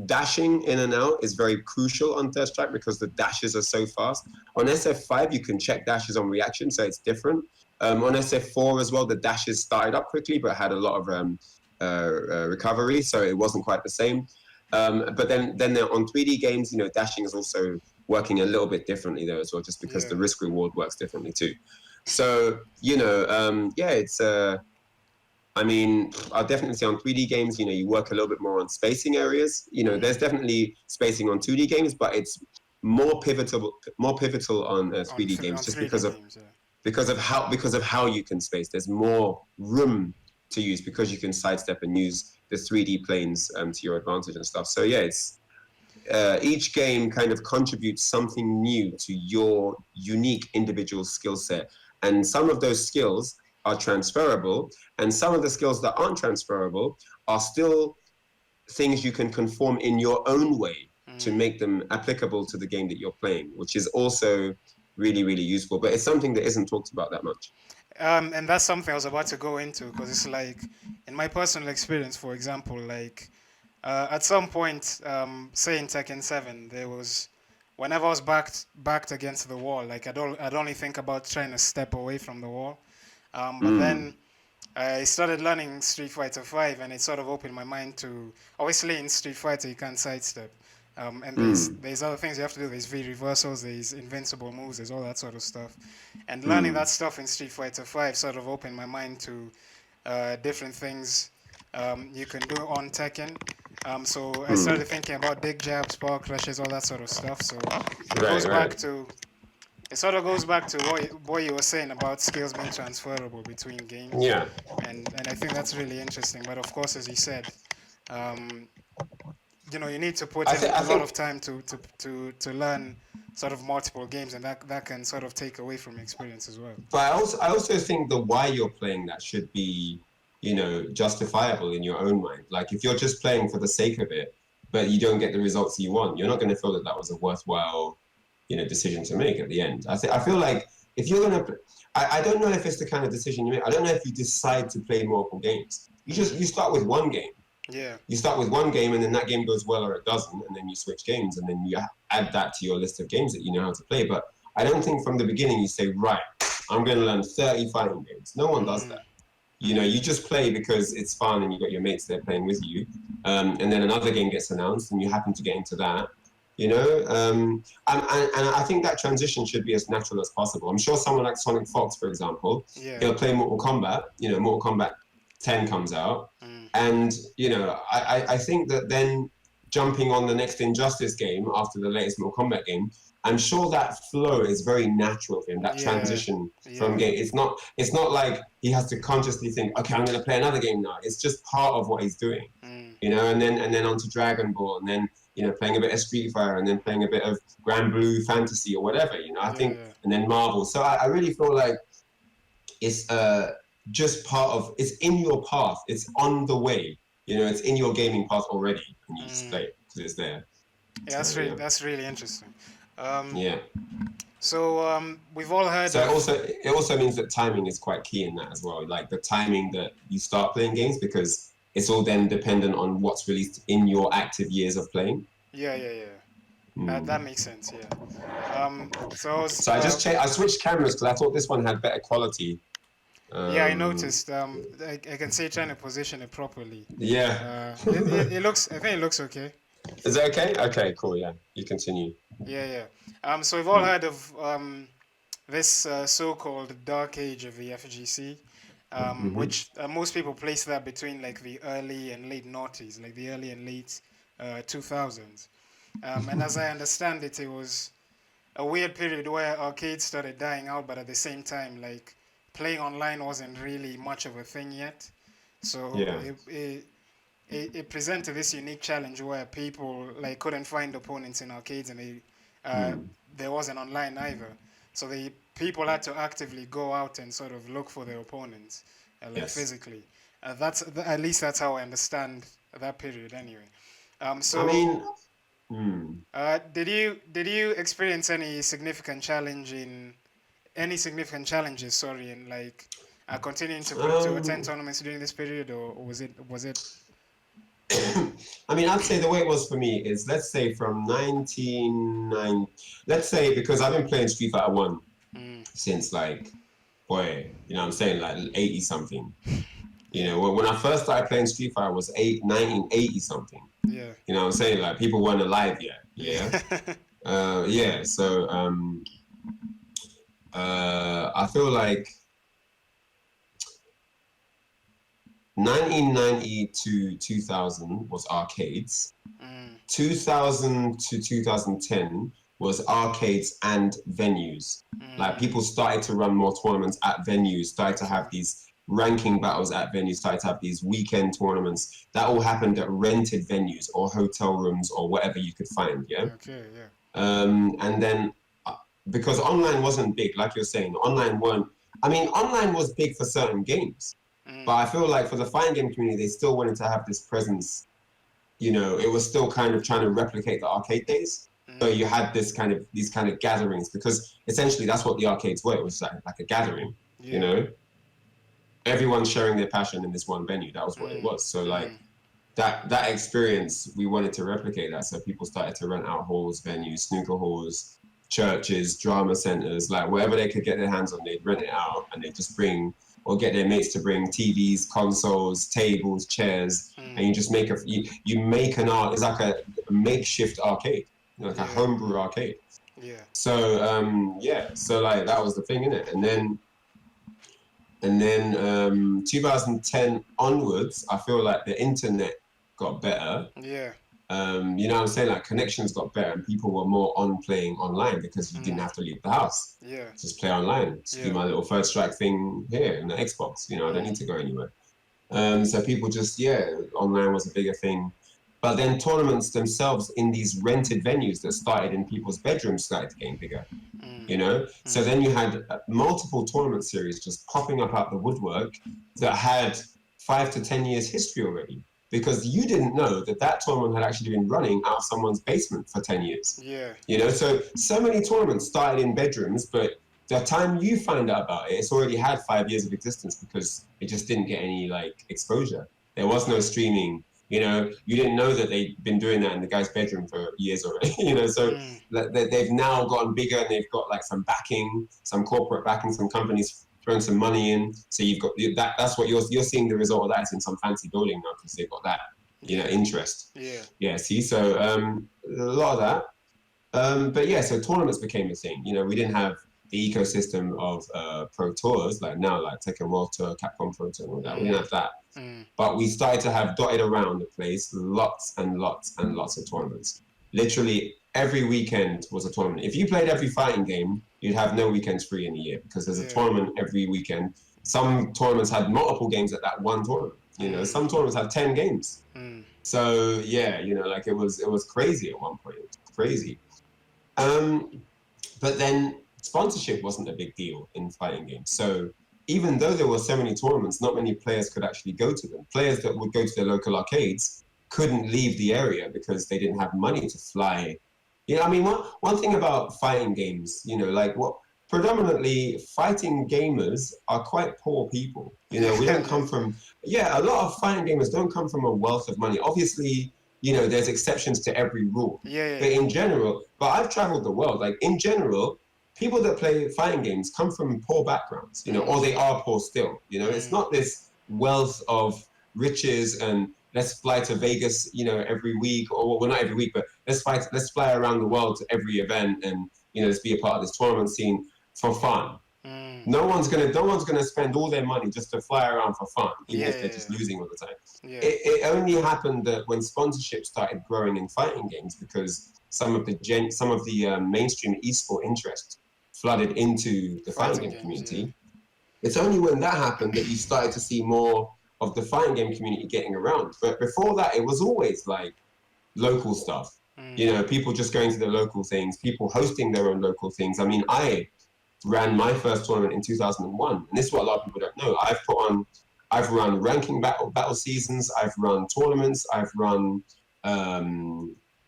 Dashing in and out is very crucial on Third Strike because the dashes are so fast. On SF5, you can check dashes on reaction, so it's different. On SF4 as well, the dashes started up quickly but had a lot of recovery, so it wasn't quite the same. But then on 3D games, dashing is also working a little bit differently there as well, just because the risk reward works differently too. So, it's I'll definitely say on 3D games, you work a little bit more on spacing areas. There's definitely spacing on 2D games, but it's more pivotal on 3D games just because of how you can space. There's more room to use because you can sidestep and use the 3D planes to your advantage and stuff. So yeah, it's each game kind of contributes something new to your unique individual skill set, and some of those skills are transferable, and some of the skills that aren't transferable are still things you can conform in your own way to make them applicable to the game that you're playing, which is also really, really useful. But it's something that isn't talked about that much. And that's something I was about to go into because it's like, in my personal experience, for example, like at some point, say in Tekken 7, there was, whenever I was backed against the wall, like I'd only think about trying to step away from the wall. But then I started learning Street Fighter 5, and it sort of opened my mind to, obviously in Street Fighter you can't sidestep. And there's other things you have to do. There's V reversals, there's invincible moves, there's all that sort of stuff. And learning that stuff in Street Fighter 5 sort of opened my mind to different things you can do on Tekken. So I started thinking about big jabs, power crushes, all that sort of stuff. So it sort of goes back to what you were saying about skills being transferable between games. Yeah. And I think that's really interesting. But of course, as you said, you need to put I in think I a lot think of time to learn sort of multiple games, and that can sort of take away from experience as well. But I also think the why you're playing that should be, justifiable in your own mind. Like if you're just playing for the sake of it, but you don't get the results you want, you're not going to feel that that was a worthwhile, decision to make at the end. I feel like if you're gonna, I don't know if it's the kind of decision you make. I don't know if you decide to play multiple games. You start with one game. Yeah. You start with one game, and then that game goes well or it doesn't, and then you switch games, and then you add that to your list of games that you know how to play. But I don't think from the beginning you say, right, I'm going to learn 30 fighting games. No one does that. You just play because it's fun and you got your mates there playing with you. And then another game gets announced and you happen to get into that. And I think that transition should be as natural as possible. I'm sure someone like Sonic Fox, for example, Yeah. he'll play Mortal Kombat. Mortal Kombat 10 comes out, and I think that then jumping on the next Injustice game after the latest Mortal Kombat game, I'm sure that flow is very natural for him. That Yeah. transition from Yeah. game, it's not like he has to consciously think, okay, I'm going to play another game now. It's just part of what he's doing, and then onto Dragon Ball, and then playing a bit of Street Fighter, and then playing a bit of Grand Blue Fantasy or whatever. I think, Yeah. and then Marvel. So I really feel like it's just part of, it's in your path, it's on the way, it's in your gaming path already, and you just play it because it's there. Yeah, that's really interesting. Yeah. So we've all heard So of it also means that timing is quite key in that as well, like the timing that you start playing games, because it's all then dependent on what's released in your active years of playing. yeah, yeah, yeah. That makes sense. Yeah. So I switched cameras because I thought this one had better quality. Yeah, I noticed. I can see you trying to position it properly. Yeah. It looks. I think it looks okay. Is that okay? Okay, cool. Yeah, you continue. Yeah, yeah. So we've all heard of this so-called dark age of the FGC, which most people place that between like the early and late noughties, like the early and late 2000s. And as I understand it, it was a weird period where arcades started dying out, but at the same time, like playing online wasn't really much of a thing yet. So Yeah. it presented this unique challenge where people like couldn't find opponents in arcades, and there wasn't online either. So the people had to actively go out and sort of look for their opponents, like Yes. physically. At least that's how I understand that period anyway. So I mean, did you experience any significant challenges? Sorry, in like continuing to attend tournaments during this period, or was it? I mean, I'd say the way it was for me is, let's say from 1990, let's say, because I've been playing Street Fighter 1 since like, boy, what I'm saying, like 80 something. When I first started playing Street Fighter was 1980 something. Yeah. What I'm saying, like people weren't alive yet. Yeah. Yeah. So I feel like 1990 to 2000 was arcades. 2000 to 2010 was arcades and venues. Like people started to run more tournaments at venues, started to have these ranking battles at venues, started to have these weekend tournaments. That all happened at rented venues or hotel rooms or whatever you could find. Yeah. Okay. Yeah. And then because online wasn't big, like you're saying, online was big for certain games. But I feel like for the fighting game community, they still wanted to have this presence. It was still kind of trying to replicate the arcade days. So you had these kind of gatherings, because essentially that's what the arcades were. It was like a gathering, Everyone sharing their passion in this one venue. That was what it was. So like that experience, we wanted to replicate that. So people started to rent out halls, venues, snooker halls, churches, drama centers, like wherever they could get their hands on, they'd rent it out, and they'd just bring, or get their mates to bring TVs, consoles, tables, chairs, and you just make you make it's like a makeshift arcade, like a homebrew arcade. Yeah. So so like that was the thing, innit? And then 2010 onwards, I feel like the internet got better. Yeah. You know what I'm saying? Like connections got better, and people were more on playing online because you didn't have to leave the house. Yeah. Just play online. Just do my little Third Strike thing here in the Xbox. I don't need to go anywhere. So people just, online was a bigger thing. But then tournaments themselves in these rented venues that started in people's bedrooms started getting bigger. So then you had multiple tournament series just popping up out the woodwork that had 5 to 10 years history already, because you didn't know that that tournament had actually been running out of someone's basement for 10 years. Yeah. So many tournaments started in bedrooms, but the time you find out about it, it's already had 5 years of existence because it just didn't get any like exposure. There was no streaming. You didn't know that they'd been doing that in the guy's bedroom for years already. So they've now gotten bigger and they've got like some backing, some corporate backing, some companies throwing some money in. So you've got that. That's what you're seeing the result of that is in some fancy building now because they've got that interest. Yeah. See, so a lot of that. But yeah, so tournaments became a thing. We didn't have the ecosystem of pro tours like now, like Tekken World Tour, Capcom Pro Tour, and all that. We didn't have that. But we started to have dotted around the place lots and lots and lots of tournaments. Literally every weekend was a tournament. If you played every fighting game, you'd have no weekends free in a year because there's a tournament every weekend. Some tournaments had multiple games at that one tournament. Some tournaments had 10 games. So yeah, like it was crazy at one point. It was crazy. But then sponsorship wasn't a big deal in fighting games. So even though there were so many tournaments, not many players could actually go to them. Players that would go to their local arcades couldn't leave the area because they didn't have money to fly. One thing about fighting games, predominantly fighting gamers are quite poor people. We don't come from, a lot of fighting gamers don't come from a wealth of money. Obviously, there's exceptions to every rule. But in general, I've traveled the world, like in general, people that play fighting games come from poor backgrounds, or they are poor still. It's not this wealth of riches and let's fly to Vegas, every week, or well, not every week, but let's fly around the world to every event and let's be a part of this tournament scene for fun. No one's gonna spend all their money just to fly around for fun, even if they're just losing all the time. It only happened that when sponsorship started growing in fighting games, because some of the mainstream esport interest flooded into the fighting game community. It's only when that happened that you started to see more of the fighting game community getting around. But before that, it was always like local stuff. People just going to the local things, people hosting their own local things. I ran my first tournament in 2001, and this is what a lot of people don't know. I've run ranking battle seasons, I've run tournaments, I've run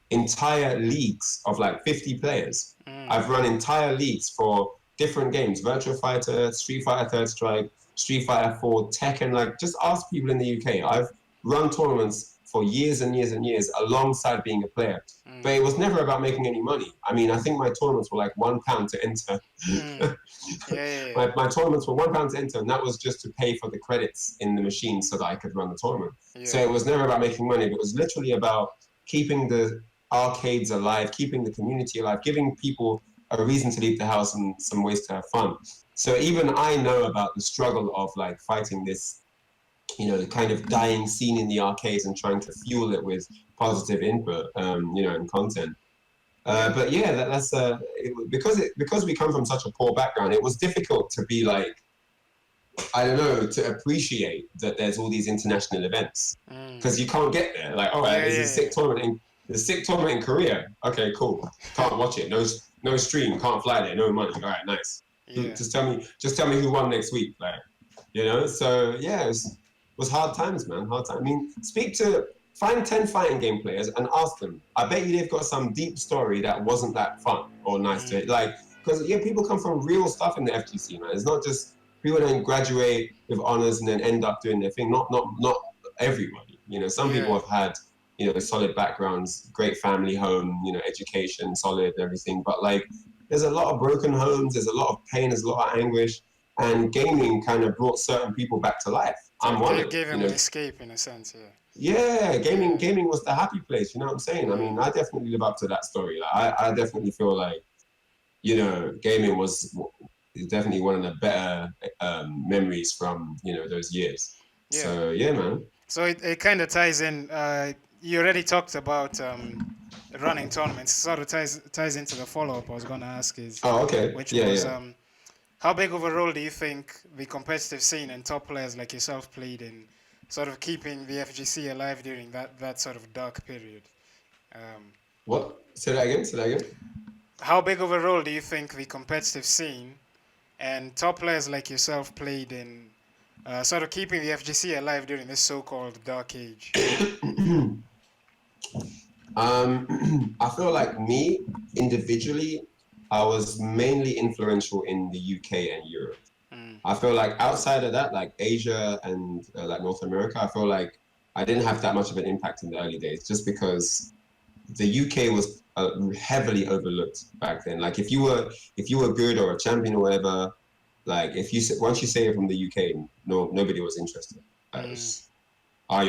entire leagues of like 50 players. I've run entire leagues for different games: Virtua Fighter, Street Fighter Third Strike, Street Fighter 4, Tekken. Like, just ask people in the UK. I've run tournaments for years and years and years alongside being a player. But it was never about making any money. I think my tournaments were like £1 to enter. My tournaments were £1 to enter, and that was just to pay for the credits in the machine so that I could run the tournament. So it was never about making money, but it was literally about keeping the arcades alive, keeping the community alive, giving people a reason to leave the house and some ways to have fun. So even I know about the struggle of like fighting this, the kind of dying scene in the arcades and trying to fuel it with positive input, and content. But yeah, because we come from such a poor background, it was difficult to be like, I don't know, to appreciate that there's all these international events, because you can't get there. Like, all right, there's a sick tournament in Korea. Okay, cool. Can't watch it. No stream. Can't fly there. No money. All right, nice. Just tell me who won next week. Like, So yeah, it was hard times, man. Hard time. Find 10 fighting game players and ask them. I bet you they've got some deep story that wasn't that fun or nice to like. Because people come from real stuff in the FGC, man. It's not just people don't graduate with honors and then end up doing their thing. Not everybody. Some people have had solid backgrounds, great family home, education, solid everything. But like, there's a lot of broken homes. There's a lot of pain. There's a lot of anguish, and gaming kind of brought certain people back to life. I'm one of them. Gave him an escape in a sense. Yeah, gaming was the happy place. You know what I'm saying? I definitely live up to that story. Like, I definitely feel like, gaming was definitely one of the better memories from those years. So yeah, man. So it kind of ties in. You already talked about running tournaments. Sort of ties into the follow-up I was going to ask is. Oh, okay. Which was how big of a role do you think the competitive scene and top players like yourself played in sort of keeping the FGC alive during that sort of dark period. Um, What? Say that again. Say that again. how big of a role do you think the competitive scene and top players like yourself played in sort of keeping the FGC alive during this so-called dark age? I feel like me individually, I was mainly influential in the UK and Europe. Mm, I feel like outside of that, like Asia and like North America, I feel like I didn't have that much of an impact in the early days, just because the UK was heavily overlooked back then. Like if you were good or a champion or whatever, like if you once you say you're from the UK, nobody was interested. Like, mm, are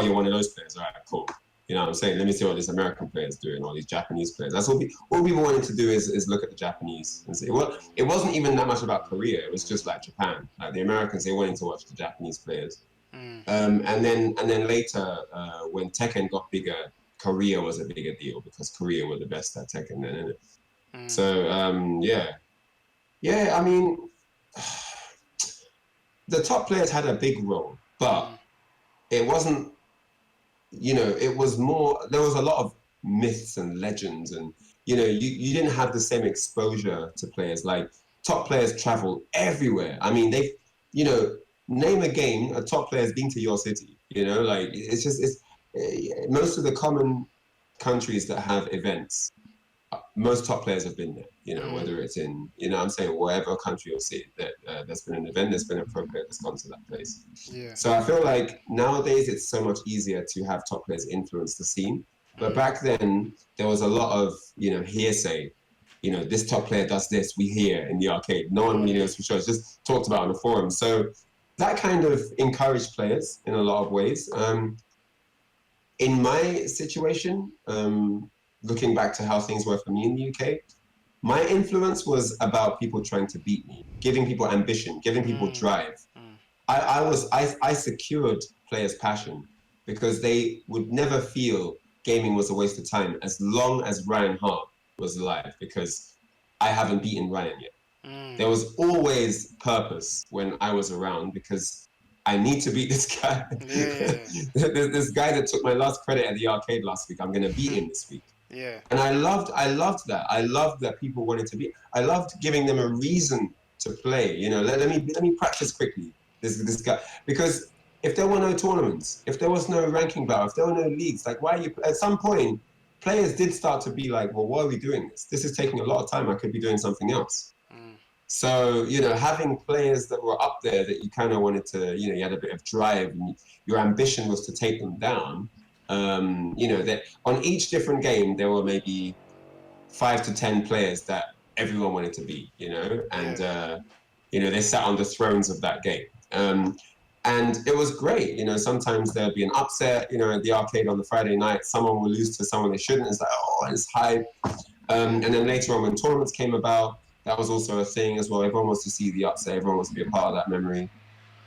you one of those players? All right, cool. You know what I'm saying? Let me see what these American players doing, or these Japanese players. That's all people wanted to do is look at the Japanese and say, well, it wasn't even that much about Korea. It was just like Japan. Like the Americans, they wanted to watch the Japanese players. mm, And then later, when Tekken got bigger, Korea was a bigger deal because Korea were the best at Tekken then, innit? mm, So yeah. I mean, the top players had a big role, but mm, it wasn't. It was more. There was a lot of myths and legends, and you didn't have the same exposure to players. Like top players travel everywhere. I mean, name a game a top player's been to your city. Like most of the common countries that have events, most top players have been there. mm, Whether it's in, I'm saying whatever country or city that there's been an event, there's been a pro player that's gone to that place. yeah. So I feel like nowadays it's so much easier to have top players influence the scene. But Mm, back then there was a lot of, hearsay. This top player does this, we hear in the arcade. No one really mm, knows for sure. It's just talked about on the forum. So that kind of encouraged players in a lot of ways. In my situation, looking back to how things were for me in the UK, my influence was about people trying to beat me, giving people ambition, giving people mm, drive. mm, I secured players' passion because they would never feel gaming was a waste of time as long as Ryan Hart was alive, because I haven't beaten Ryan yet. mm. There was always purpose when I was around because I need to beat this guy. Yeah, This guy that took my last credit at the arcade last week, I'm gonna beat him this week. yeah, And I loved that. I loved that people wanted to be. I loved giving them a reason to play. Let me practice quickly. This guy, because if there were no tournaments, if there was no ranking battle, if there were no leagues, like why are you? At some point, players did start to be like, well, why are we doing this? This is taking a lot of time. I could be doing something else. mm, So, having players that were up there that you kind of wanted to, you had a bit of drive and your ambition was to take them down. That on each different game, there were maybe 5 to 10 players that everyone wanted to beat, and, yeah, they sat on the thrones of that game. And it was great. Sometimes there'd be an upset, at the arcade on the Friday night, someone would lose to someone they shouldn't. It's like, oh, it's hype. And then later on when tournaments came about, that was also a thing as well. Everyone wants to see the upset. Everyone wants to be a part of that memory.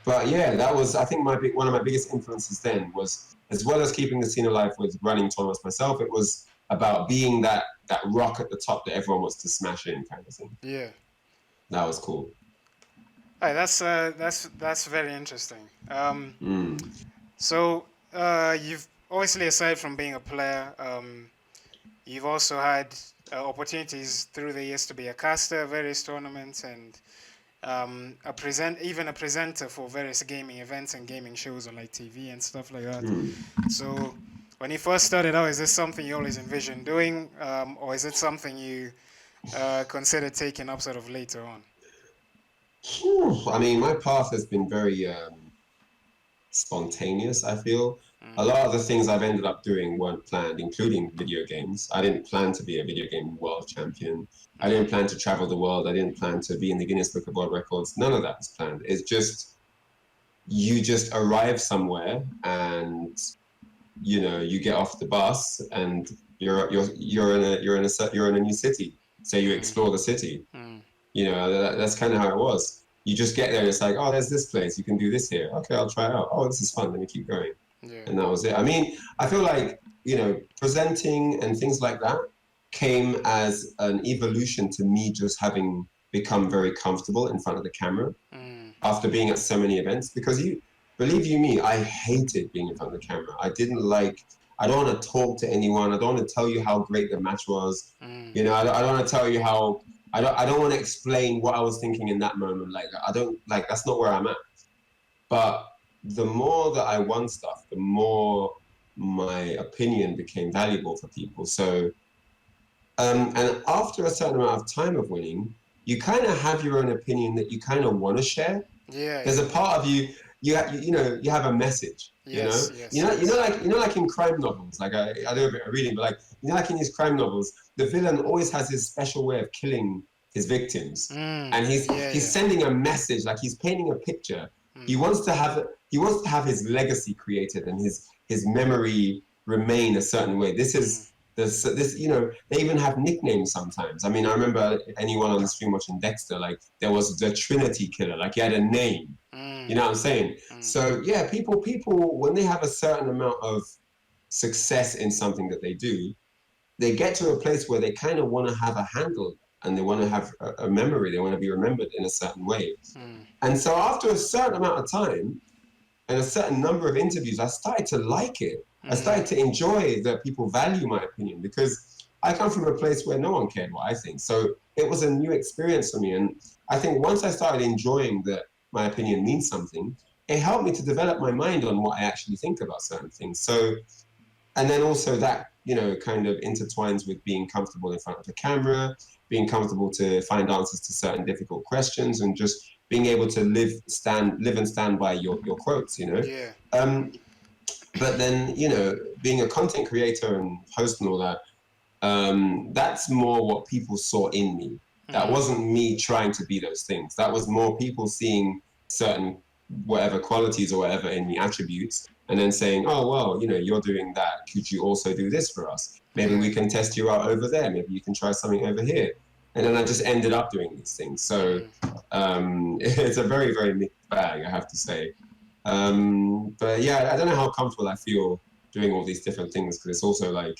But yeah, that was, I think, one of my biggest influences then was, as well as keeping the scene alive with running tournaments myself, it was about being that rock at the top that everyone wants to smash in, kind of thing. yeah. That was cool. Hey, that's very interesting. Mm. So you've obviously, aside from being a player, you've also had opportunities through the years to be a caster, various tournaments, and even a presenter for various gaming events and gaming shows on like TV and stuff like that. Mm. So when you first started out, is this something you always envisioned doing, or is it something you considered taking up sort of later on? I mean, my path has been very spontaneous, I feel. A Mm, lot of the things I've ended up doing weren't planned, including video games. I didn't plan to be a video game world champion. I mm, didn't plan to travel the world. I didn't plan to be in the Guinness Book of World Records. None of that was planned. It's just, you just arrive somewhere and, you get off the bus and you're in a new city. So you mm, explore the city. mm, That's kind of how it was. You just get there and it's like, oh, there's this place. You can do this here. Okay, I'll try it out. Oh, this is fun. Let me keep going. yeah. And that was it. I mean, I feel like, presenting and things like that came as an evolution to me just having become very comfortable in front of the camera Mm, after being at so many events, because believe you me, I hated being in front of the camera. I don't want to talk to anyone. I don't want to tell you how great the match was. You know, I don't want to tell you how, I don't want to explain what I was thinking in that moment. Like, I don't, like, that's not where I'm at. But the more that I won stuff, the more my opinion became valuable for people. So, and after a certain amount of time of winning, you kind of have your own opinion that you kind of want to share. Yeah, There's yeah, a yeah. part of you, you have a message, Yes, yes, yes. like in crime novels, like I do a bit of reading, but like, like in these crime novels, the villain always has his special way of killing his victims. And Yeah, he's yeah. sending a message, like he's painting a picture. He wants to have his legacy created and his memory remain a certain way. This, they even have nicknames sometimes. I mean, I remember anyone on the stream watching Dexter, like there was the Trinity Killer, like he had a name. You know what I'm saying? So yeah, people when they have a certain amount of success in something that they do, they get to a place where they kind of want to have a handle and they want to have a memory. They want to be remembered in a certain way. And so after a certain amount of time and a certain number of interviews, I started to like it. I started to enjoy that people value my opinion because I come from a place where no one cared what I think. So it was a new experience for me. And I think once I started enjoying that my opinion means something, it helped me to develop my mind on what I actually think about certain things. So, and then also that, kind of intertwines with being comfortable in front of the camera, being comfortable to find answers to certain difficult questions, and just being able to live and stand by your quotes, Yeah. um, but then, being a content creator and host and all that, that's more what people saw in me. That wasn't me trying to be those things. That was more people seeing certain whatever qualities or whatever in me, attributes, and then saying, oh, well, you're doing that. Could you also do this for us? Maybe Yeah. we can test you out over there. Maybe you can try something over here. And then I just ended up doing these things. So it's a very, very mixed bag, I have to say. But yeah, I don't know how comfortable I feel doing all these different things because it's also like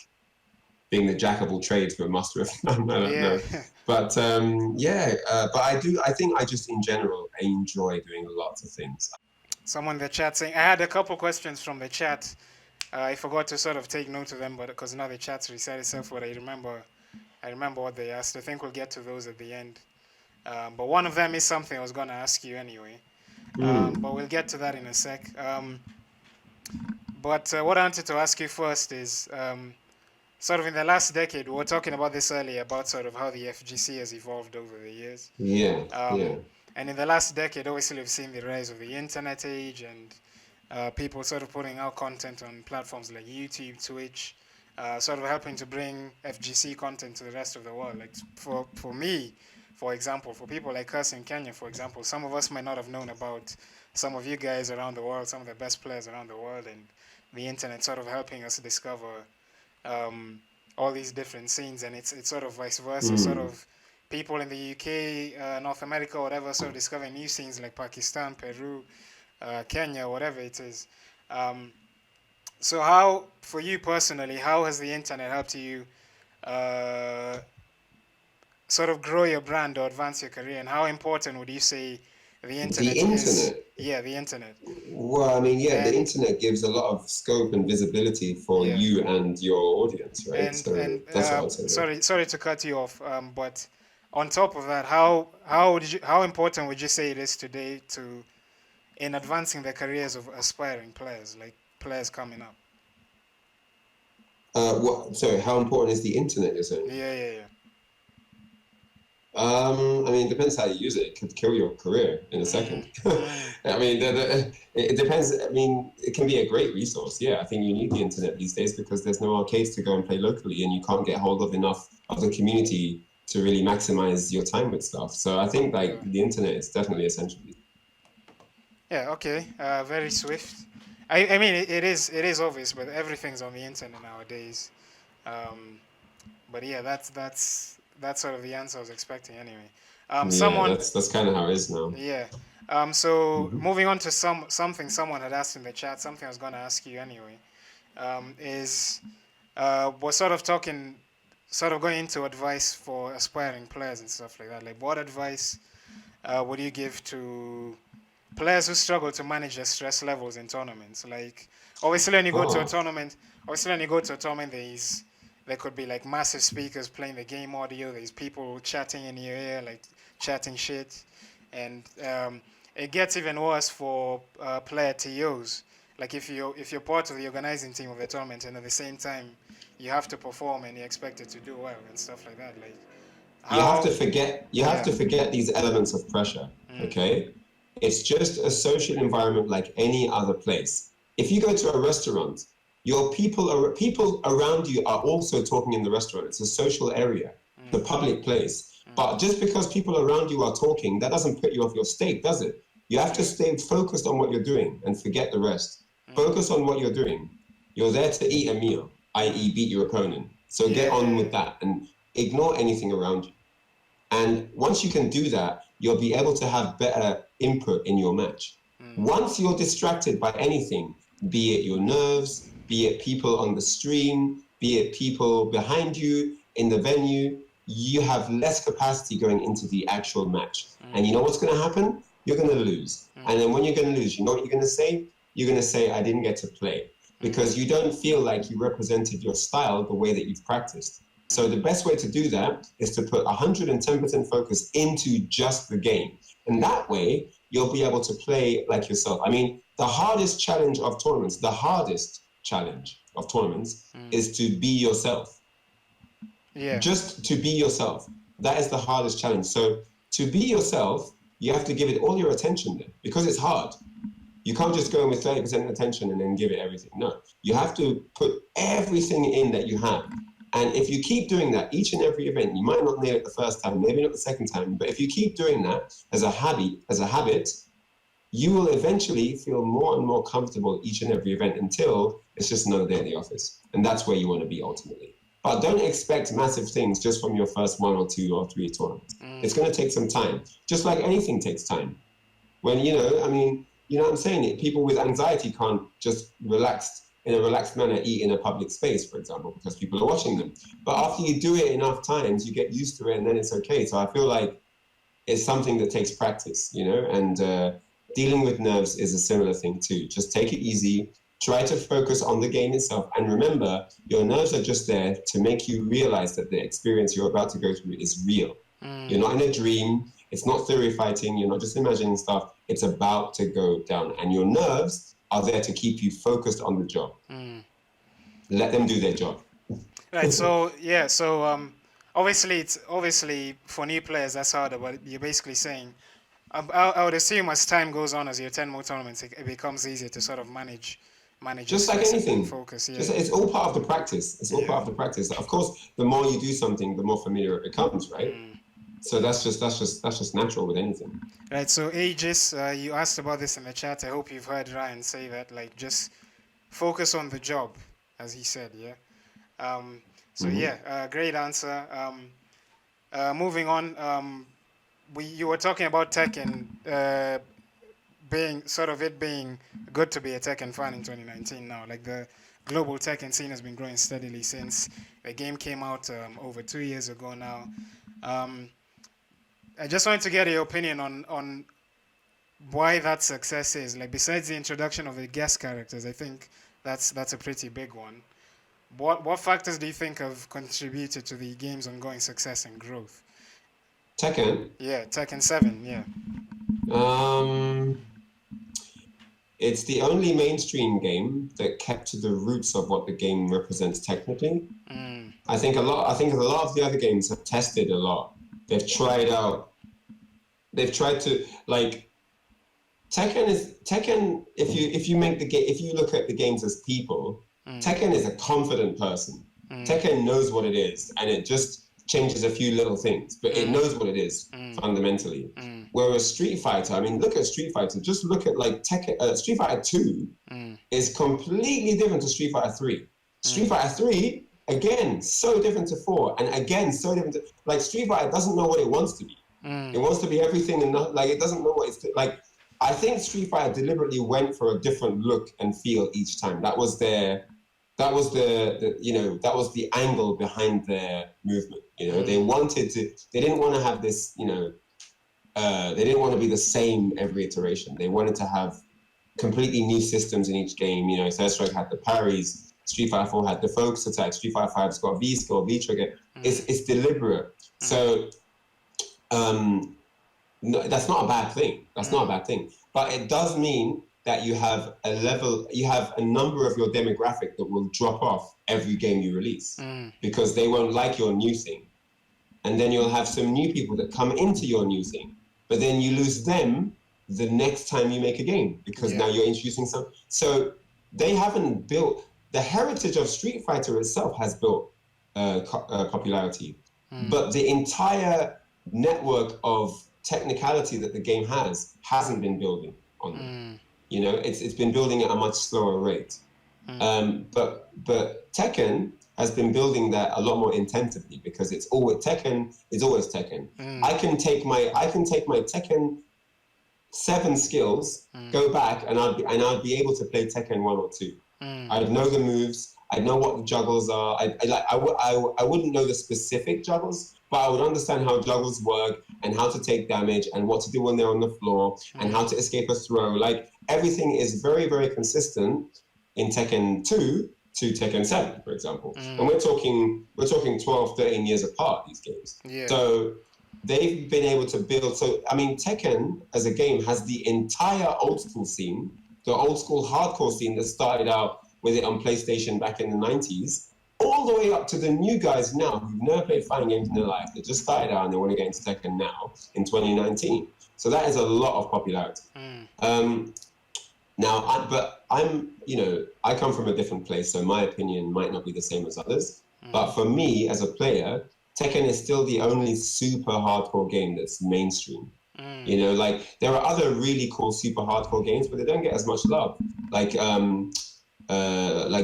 being the jack of all trades but master of none. I don't Yeah. know. But but I think I just in general enjoy doing lots of things. Someone in the chat saying, I had a couple questions from the chat. I forgot to sort of take note of them, but because now the chat's reset itself, but I remember what they asked. I think we'll get to those at the end. But one of them is something I was going to ask you anyway. But we'll get to that in a sec. But what I wanted to ask you first is sort of in the last decade, we were talking about this earlier about sort of how the FGC has evolved over the years. Yeah, yeah. And in the last decade, obviously, we've seen the rise of the internet age and people sort of putting out content on platforms like YouTube, Twitch, sort of helping to bring FGC content to the rest of the world. Like for me, for example, for people like us in Kenya, for example, some of us might not have known about some of you guys around the world, some of the best players around the world, and the internet sort of helping us discover all these different scenes, and it's sort of vice versa, sort of people in the UK, North America, whatever, sort of discovering new scenes like Pakistan, Peru, Kenya, whatever it is. So how, for you personally, how has the internet helped you uh, sort of grow your brand or advance your career, and how important would you say the The internet is? internet. Yeah, the internet. Well, I mean, yeah, the And internet gives a lot of scope and visibility for yeah, you and your audience, right? So and that's what I'd say there. sorry to cut you off, but on top of that, how important would you say it is today to in advancing the careers of aspiring players, like players coming up? Sorry, how important is the internet, you're saying? Yeah, yeah, yeah. I mean, it depends how you use it. It could kill your career in a second. I mean, it depends. I mean, it can be a great resource. Yeah, I think you need the internet these days because there's no arcades to go and play locally, and you can't get hold of enough of the community to really maximize your time with stuff. So I think like Yeah. the internet is definitely essential. Yeah, okay. Very swift. I mean, it is obvious, but everything's on the internet nowadays. Um, but yeah, that's sort of the answer I was expecting anyway. Yeah, Someone, that's kind of how it is now. yeah. So moving on to something someone had asked in the chat, something I was going to ask you anyway, is we're sort of going into advice for aspiring players and stuff like that. Like, what advice would you give to players who struggle to manage their stress levels in tournaments. Like obviously when you go to a Oh, tournament, there could be like massive speakers playing the game audio. There's people chatting in your ear, like chatting shit, and it gets even worse for player TOs. Like if you're part of the organizing team of the tournament, and at the same time you have to perform and you're expected to do well and stuff like that. Like how, you have yeah, to forget these elements of pressure. mm, Okay, it's just a social environment like any other place. If you go to a restaurant, your people around you are also talking in the restaurant. It's a social area, the public place. But just because people around you are talking, that doesn't put you off your stake, does it? You have to stay focused on what you're doing and forget the rest. Focus on what you're doing. You're there to eat a meal, i.e., beat your opponent. So get on yeah, with that and ignore anything around you. And once you can do that, you'll be able to have better input in your match. Once you're distracted by anything, be it your nerves, be it people on the stream, be it people behind you in the venue, you have less capacity going into the actual match. And you know what's going to happen? You're going to lose. And then when you're going to lose, you know what you're going to say? You're going to say, I didn't get to play. Because you don't feel like you represented your style the way that you've practiced. So the best way to do that is to put 110% focus into just the game. And that way, you'll be able to play like yourself. I mean, the hardest challenge of tournaments is to be yourself. yeah. Just to be yourself. That is the hardest challenge. So to be yourself, you have to give it all your attention then, because it's hard. You can't just go in with 30% attention and then give it everything. No, you have to put everything in that you have. And if you keep doing that each and every event, you might not nail it the first time, maybe not the second time, but if you keep doing that as a habit, you will eventually feel more and more comfortable each and every event until it's just another day at the office. And that's where you want to be ultimately. But don't expect massive things just from your first 1 or 2 or 3 tournaments. It's going to take some time, just like anything takes time. When, you know what I'm saying? People with anxiety can't just in a relaxed manner eat in a public space, for example, because people are watching them. But after you do it enough times, you get used to it and then it's okay. So I feel like it's something that takes practice, and dealing with nerves is a similar thing too. Just take it easy, try to focus on the game itself. And remember, your nerves are just there to make you realize that the experience you're about to go through is real. You're not in a dream. It's not theory fighting. You're not just imagining stuff. It's about to go down. And your nerves are there to keep you focused on the job. Let them do their job. Right. So yeah. So obviously for new players that's harder. But you're basically saying, I would assume as time goes on, as you attend more tournaments, it becomes easier to sort of manage your Just like stress and anything. focus. Yeah. Just it's all part of the practice. It's all part of the practice. Of course, the more you do something, the more familiar it becomes, right? So that's just natural with anything. Right. So Aegis, you asked about this in the chat. I hope you've heard Ryan say that. Like, just focus on the job, as he said. Yeah. So yeah, great answer. Moving on. You were talking about Tekken being good to be a Tekken fan in 2019 now. Like the global Tekken scene has been growing steadily since the game came out over 2 years ago now. I just wanted to get your opinion on why that success is. Like besides the introduction of the guest characters, I think that's a pretty big one. What factors do you think have contributed to the game's ongoing success and growth? Tekken. Yeah, Tekken 7, yeah. It's the only mainstream game that kept to the roots of what the game represents technically. I think a lot of the other games have tested a lot. They've tried to like Tekken. If you look at the games as people, Tekken is a confident person. Tekken knows what it is, and it just changes a few little things, but it knows what it is fundamentally. Whereas Street Fighter, I mean, look at Street Fighter. Just look at like Tekken. Street Fighter 2 is completely different to Street Fighter 3. Street Fighter 3 again so different to 4, and again so different to like Street Fighter doesn't know what it wants to be. It wants to be everything and not like it doesn't know what it's like. I think Street Fighter deliberately went for a different look and feel each time. That was the angle behind their movement. They didn't want to have this, they didn't want to be the same every iteration. They wanted to have completely new systems in each game. You know, Third Strike had the parries, Street Fighter 4 had the focus attack, Street Fighter 5's got V skill, V trigger. It's deliberate. So no, that's not a bad thing. That's not a bad thing. But it does mean that you have a number of your demographic that will drop off every game you release because they won't like your new thing. And then you'll have some new people that come into your new thing, but then you lose them the next time you make a game because now you're introducing some. So they haven't built, the heritage of Street Fighter itself has built popularity, but the entire network of technicality that the game hasn't been building on them. You know, it's been building at a much slower rate. But Tekken has been building that a lot more intensively because Tekken is always Tekken. I can take my Tekken 7 skills, go back, and I'd be able to play Tekken 1 or 2. I'd know the moves. I'd know what the juggles are. I wouldn't know the specific juggles, but I would understand how juggles work and how to take damage and what to do when they're on the floor and how to escape a throw. Like everything is very, very consistent in Tekken 2 to Tekken 7, for example. And we're talking 12, 13 years apart, these games. Yeah. So they've been able to build. So, I mean, Tekken as a game has the entire old school scene, the old school hardcore scene that started out with it on PlayStation back in the 90s, all the way up to the new guys now who've never played fighting games in their life. They just started out and they want to get into Tekken now in 2019. So that is a lot of popularity. Now, I come from a different place, so my opinion might not be the same as others. But for me, as a player, Tekken is still the only super hardcore game that's mainstream. You know, like there are other really cool super hardcore games, but they don't get as much love. Like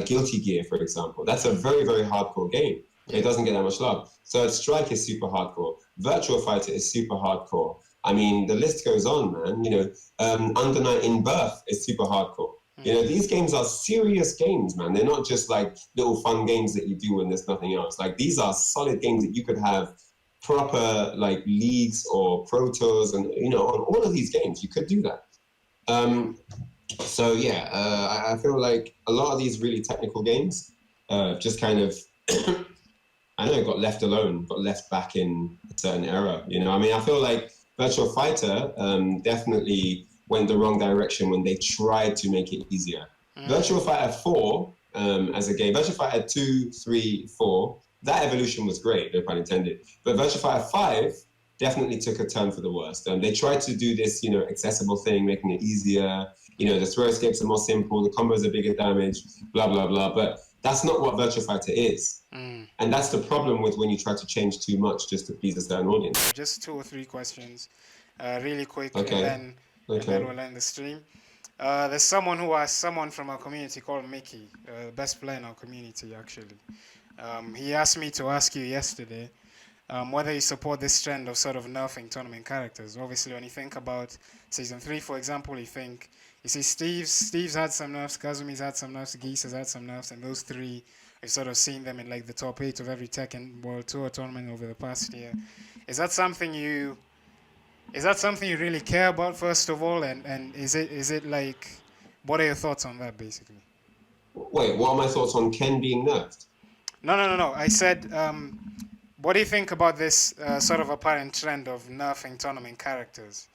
Guilty Gear, for example. That's a very, very hardcore game. It doesn't get that much love. Third Strike is super hardcore. Virtual Fighter is super hardcore. I mean, the list goes on, man. You know, Under Night in Birth is super hardcore. You know, these games are serious games, man. They're not just like little fun games that you do when there's nothing else. Like these are solid games that you could have proper like leagues or pro tours, and you know, on all of these games you could do that. So yeah, I feel like a lot of these really technical games just kind of I know got left alone, got left back in a certain era. You know, I mean, I feel like Virtual Fighter definitely went the wrong direction when they tried to make it easier. Virtual Fighter 4 as a game, Virtual Fighter 2, 3, 4, that evolution was great, no pun intended. But Virtual Fighter 5 definitely took a turn for the worst. They tried to do this, you know, accessible thing, making it easier. You know, the throw escapes are more simple, the combos are bigger damage, blah, blah, blah. But that's not what Virtual Fighter is. And that's the problem with when you try to change too much just to please a certain audience. Just 2 or 3 questions, really quick, and then we'll end the stream. There's someone who asked, someone from our community called Mickey, best player in our community, actually. He asked me to ask you yesterday whether you support this trend of sort of nerfing tournament characters. Obviously, when you think about Season 3, for example, you see Steve's had some nerfs, Kazumi's had some nerfs, Geese has had some nerfs, and those 3, we've sort of seen them in like the top 8 of every Tekken World Tour tournament over the past year. Is that something you really care about, first of all, and is it like, what are your thoughts on that, basically? Wait, what are my thoughts on Ken being nerfed? No. I said, what do you think about this sort of apparent trend of nerfing tournament characters?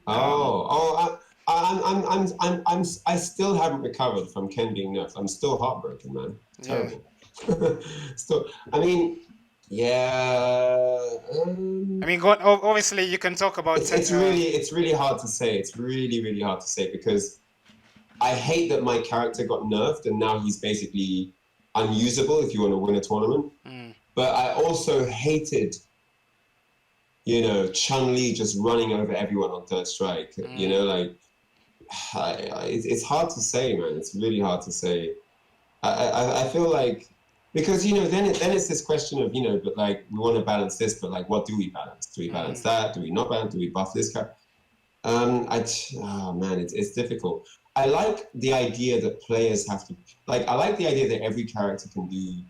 I still haven't recovered from Ken being nerfed. I'm still heartbroken, man. Terrible. Still, I mean, yeah. I mean, obviously you can talk about. It's really hard to say. It's really, really hard to say because I hate that my character got nerfed and now he's basically unusable if you want to win a tournament. But I also hated, you know, Chun-Li just running over everyone on Third Strike. You know, like, it's hard to say, man. It's really hard to say. I feel like, because, you know, then it's this question of, you know, but like, we want to balance this, but like, what do we balance? Do we balance that? Do we not balance? Do we buff this character? It's difficult. I like the idea that players have to, like, I like the idea that every character can do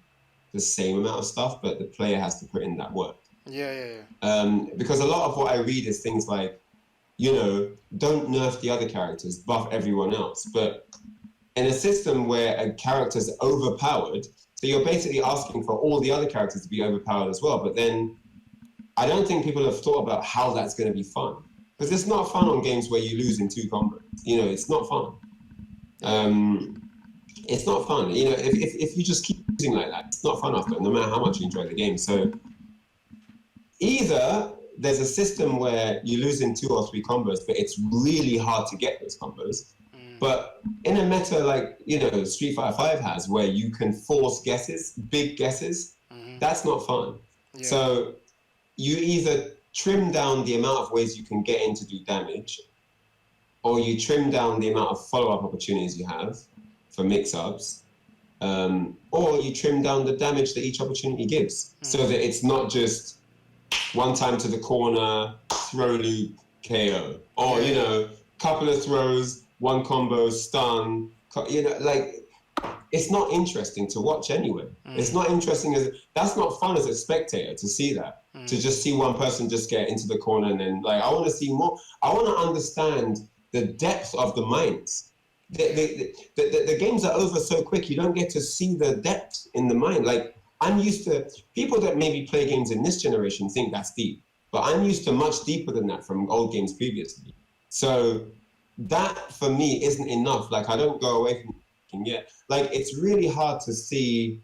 the same amount of stuff, but the player has to put in that work. Because a lot of what I read is things like, don't nerf the other characters, buff everyone else. But in a system where a character's overpowered, so you're basically asking for all the other characters to be overpowered as well. But then I don't think people have thought about how that's going to be fun. Because it's not fun on games where you lose in 2 combos. It's not fun. It's not fun. If you just keep losing like that, it's not fun after, no matter how much you enjoy the game. So either there's a system where you lose in 2 or 3 combos, but it's really hard to get those combos. But in a meta like, Street Fighter 5 has, where you can force guesses, big guesses, that's not fun. Yeah. So you either trim down the amount of ways you can get in to do damage, or you trim down the amount of follow-up opportunities you have for mix-ups, or you trim down the damage that each opportunity gives, so that it's not just one time to the corner, throw loop, KO, or couple of throws, 1 combo, stun. It's not interesting to watch anyway. It's not interesting that's not fun as a spectator to see that. To just see one person just get into the corner and then I want to see more. I want to understand the depth of the minds. The games are over so quick, you don't get to see the depth in the mind. I'm used to, people that maybe play games in this generation think that's deep, but I'm used to much deeper than that from old games previously. So that for me isn't enough. I don't go away from it yet. It's really hard to see,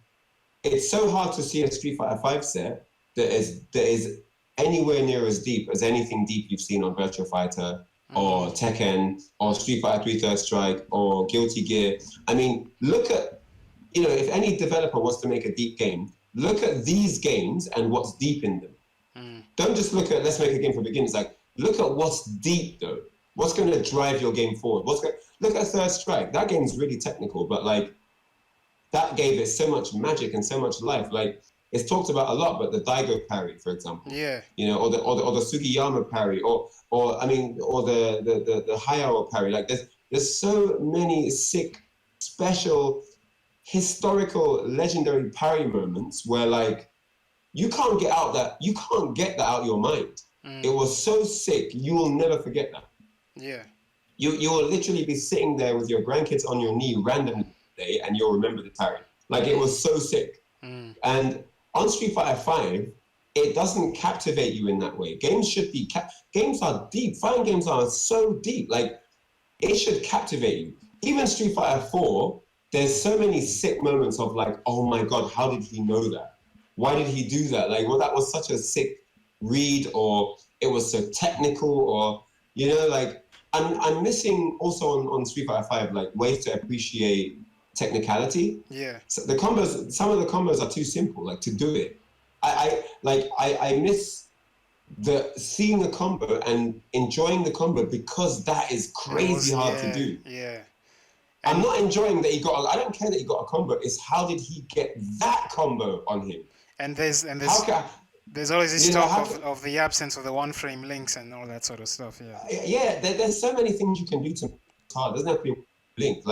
it's so hard to see a Street Fighter 5 set that is anywhere near as deep as anything deep you've seen on Virtua Fighter or Tekken or Street Fighter 3 Third Strike or Guilty Gear. I mean, look at, if any developer wants to make a deep game, look at these games and what's deep in them. Don't just look at, let's make a game for beginners. Look at what's deep though. What's going to drive your game forward? Look at Third Strike. That game's really technical, but that gave it so much magic and so much life. It's talked about a lot, but the Daigo parry, for example. Yeah. Or the Sugiyama parry, or the Hayao parry. There's so many sick, special, historical, legendary parry moments where you can't get that out of your mind. It was so sick, you will never forget that. Yeah. You will literally be sitting there with your grandkids on your knee randomly day, and you'll remember the parry. It was so sick. And on Street Fighter 5, it doesn't captivate you in that way. Games should be games are deep. Fighting games are so deep. It should captivate you. Even Street Fighter 4, there's so many sick moments of oh my god, how did he know that? Why did he do that? That was such a sick read, or it was so technical, or I'm missing also on Street Fighter 5 ways to appreciate technicality. Yeah. So some of the combos are too simple to do it. I miss seeing a combo and enjoying the combo because that is crazy hard to do. Yeah. I'm not enjoying that I don't care that he got a combo. It's how did he get that combo on him? And there's always this talk of the absence of the 1-frame links and all that sort of stuff. Yeah. Yeah. There's so many things you can do to make it hard. It doesn't have to be link.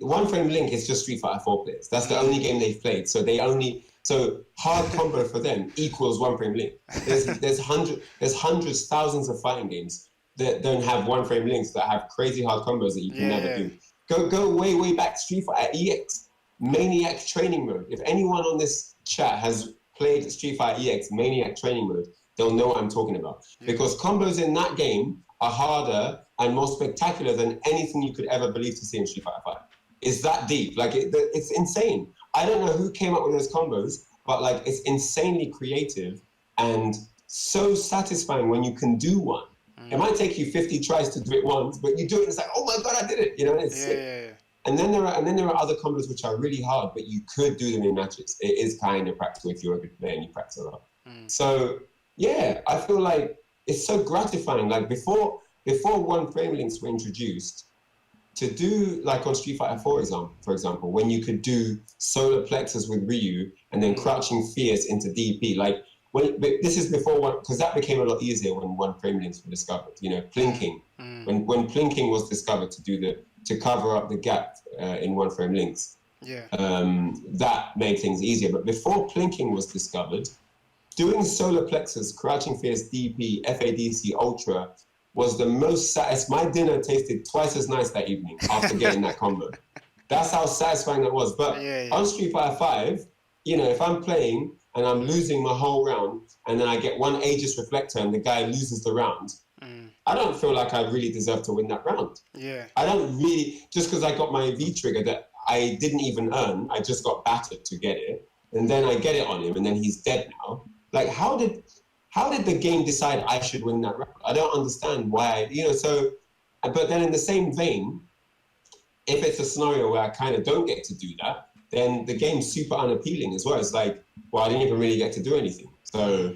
1-frame link is just Street Fighter 4 players. That's the only game they've played. So hard combo for them equals 1-frame link. There's hundreds, thousands of fighting games that don't have 1-frame links that have crazy hard combos that you can never do. Go way back. Street Fighter EX Maniac Training Mode. If anyone on this chat has played Street Fighter EX Maniac Training Mode, they'll know what I'm talking about. Because combos in that game are harder and more spectacular than anything you could ever believe to see in Street Fighter 5. It's that deep. It's insane. I don't know who came up with those combos, but it's insanely creative and so satisfying when you can do one. It might take you 50 tries to do it once, but you do it, it's oh my god, I did it. It's sick. Yeah. And then there are other combos which are really hard, but you could do them in matches. It is kind of practical if you're a good player and you practice a lot. So yeah, I feel it's so gratifying. Before 1-frame links were introduced, to do on Street Fighter 4 for example, when you could do solar plexus with Ryu and then crouching fierce into DP, this is before because that became a lot easier when 1-frame links were discovered. Plinking. When plinking was discovered to cover up the gap in 1-frame links. Yeah. That made things easier. But before plinking was discovered, doing solar plexus, crouching fierce, DP, FADC, ultra was the most satisfying. My dinner tasted twice as nice that evening after getting that combo. That's how satisfying that was. But Yeah, on Street Fighter 5, if I'm playing and I'm losing my whole round and then I get one Aegis Reflector and the guy loses the round, I don't feel like I really deserve to win that round. yeah, I don't really, just because I got my V trigger that I didn't even earn, I just got battered to get it. And then I get it on him and then he's dead now. Like, how did the game decide I should win that round? I don't understand why, but then in the same vein, if it's a scenario where I kind of don't get to do that, then the game's super unappealing as well. It's like, well, I didn't even really get to do anything. So,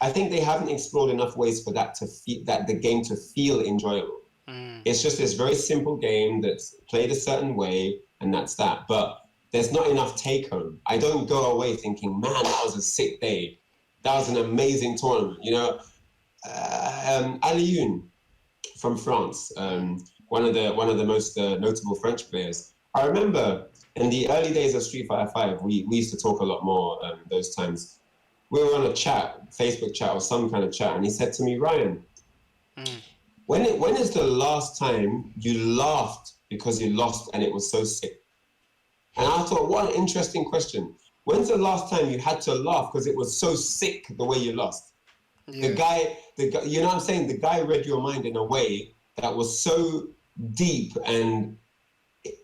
I think they haven't explored enough ways for that the game to feel enjoyable. It's just this very simple game that's played a certain way, and that's that. But there's not enough take home. I don't go away thinking, man, that was a sick day. That was an amazing tournament. Alioune from France, one of the most notable French players. I remember in the early days of Street Fighter 5, we used to talk a lot more those times. We were on a chat, Facebook chat or some kind of chat, and he said to me, Ryan, when is the last time you laughed because you lost and it was so sick? And I thought, what an interesting question. When's the last time you had to laugh because it was so sick the way you lost? yeah. The guy, you know what I'm saying? The guy read your mind in a way that was so deep and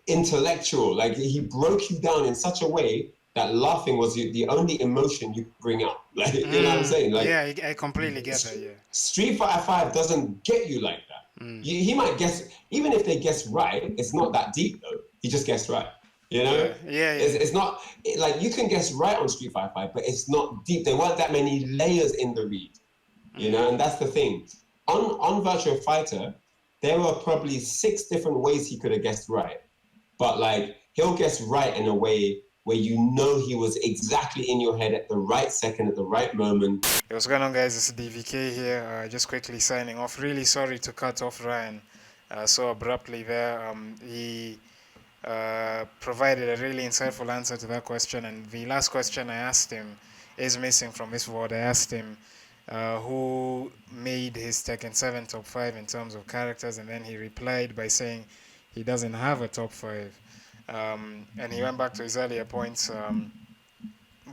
intellectual. Like, he broke you down in such a way that laughing was the only emotion you could bring out. Like, you know what I'm saying? Like, yeah, I completely get that. Yeah. Street Fighter 5 doesn't get you like that. He might guess, even if they guess right, it's not that deep though. He just guessed right. Yeah. It's not like you can guess right on Street Fighter 5, but it's not deep. There weren't that many layers in the read, and that's the thing. On Virtua Fighter, there were probably 6 different ways he could have guessed right, but like he'll guess right in a way where he was exactly in your head at the right second, at the right moment. Hey, what's going on, guys? It's DVK here. Just quickly signing off. Really sorry to cut off Ryan so abruptly there. He provided a really insightful answer to that question, and the last question I asked him is missing from this VOD. I asked him who made his Tekken 7 top 5 in terms of characters, and then he replied by saying he doesn't have a top 5. And he went back to his earlier points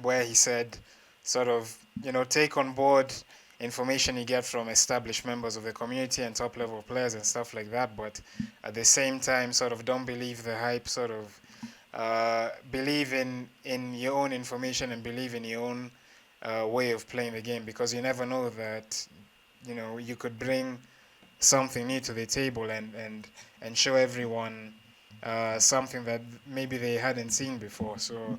where he said, sort of, take on board information you get from established members of the community and top level players and stuff like that, but at the same time, sort of don't believe the hype, sort of believe in your own information and believe in your own way of playing the game, because you never know that you could bring something new to the table and show everyone something that maybe they hadn't seen before. So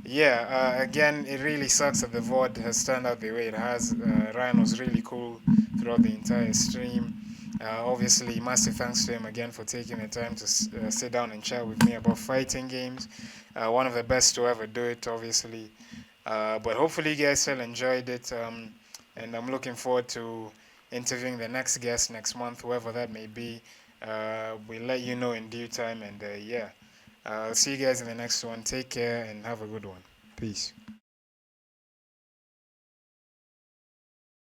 yeah, again, it really sucks that the VOD has turned out the way it has. Ryan was really cool throughout the entire stream. Obviously, massive thanks to him again for taking the time to sit down and chat with me about fighting games. One of the best to ever do it, obviously. But hopefully you guys still enjoyed it. And I'm looking forward to interviewing the next guest next month, whoever that may be. We'll let you know in due time. And yeah, I'll see you guys in the next one. Take care and have a good one. Peace.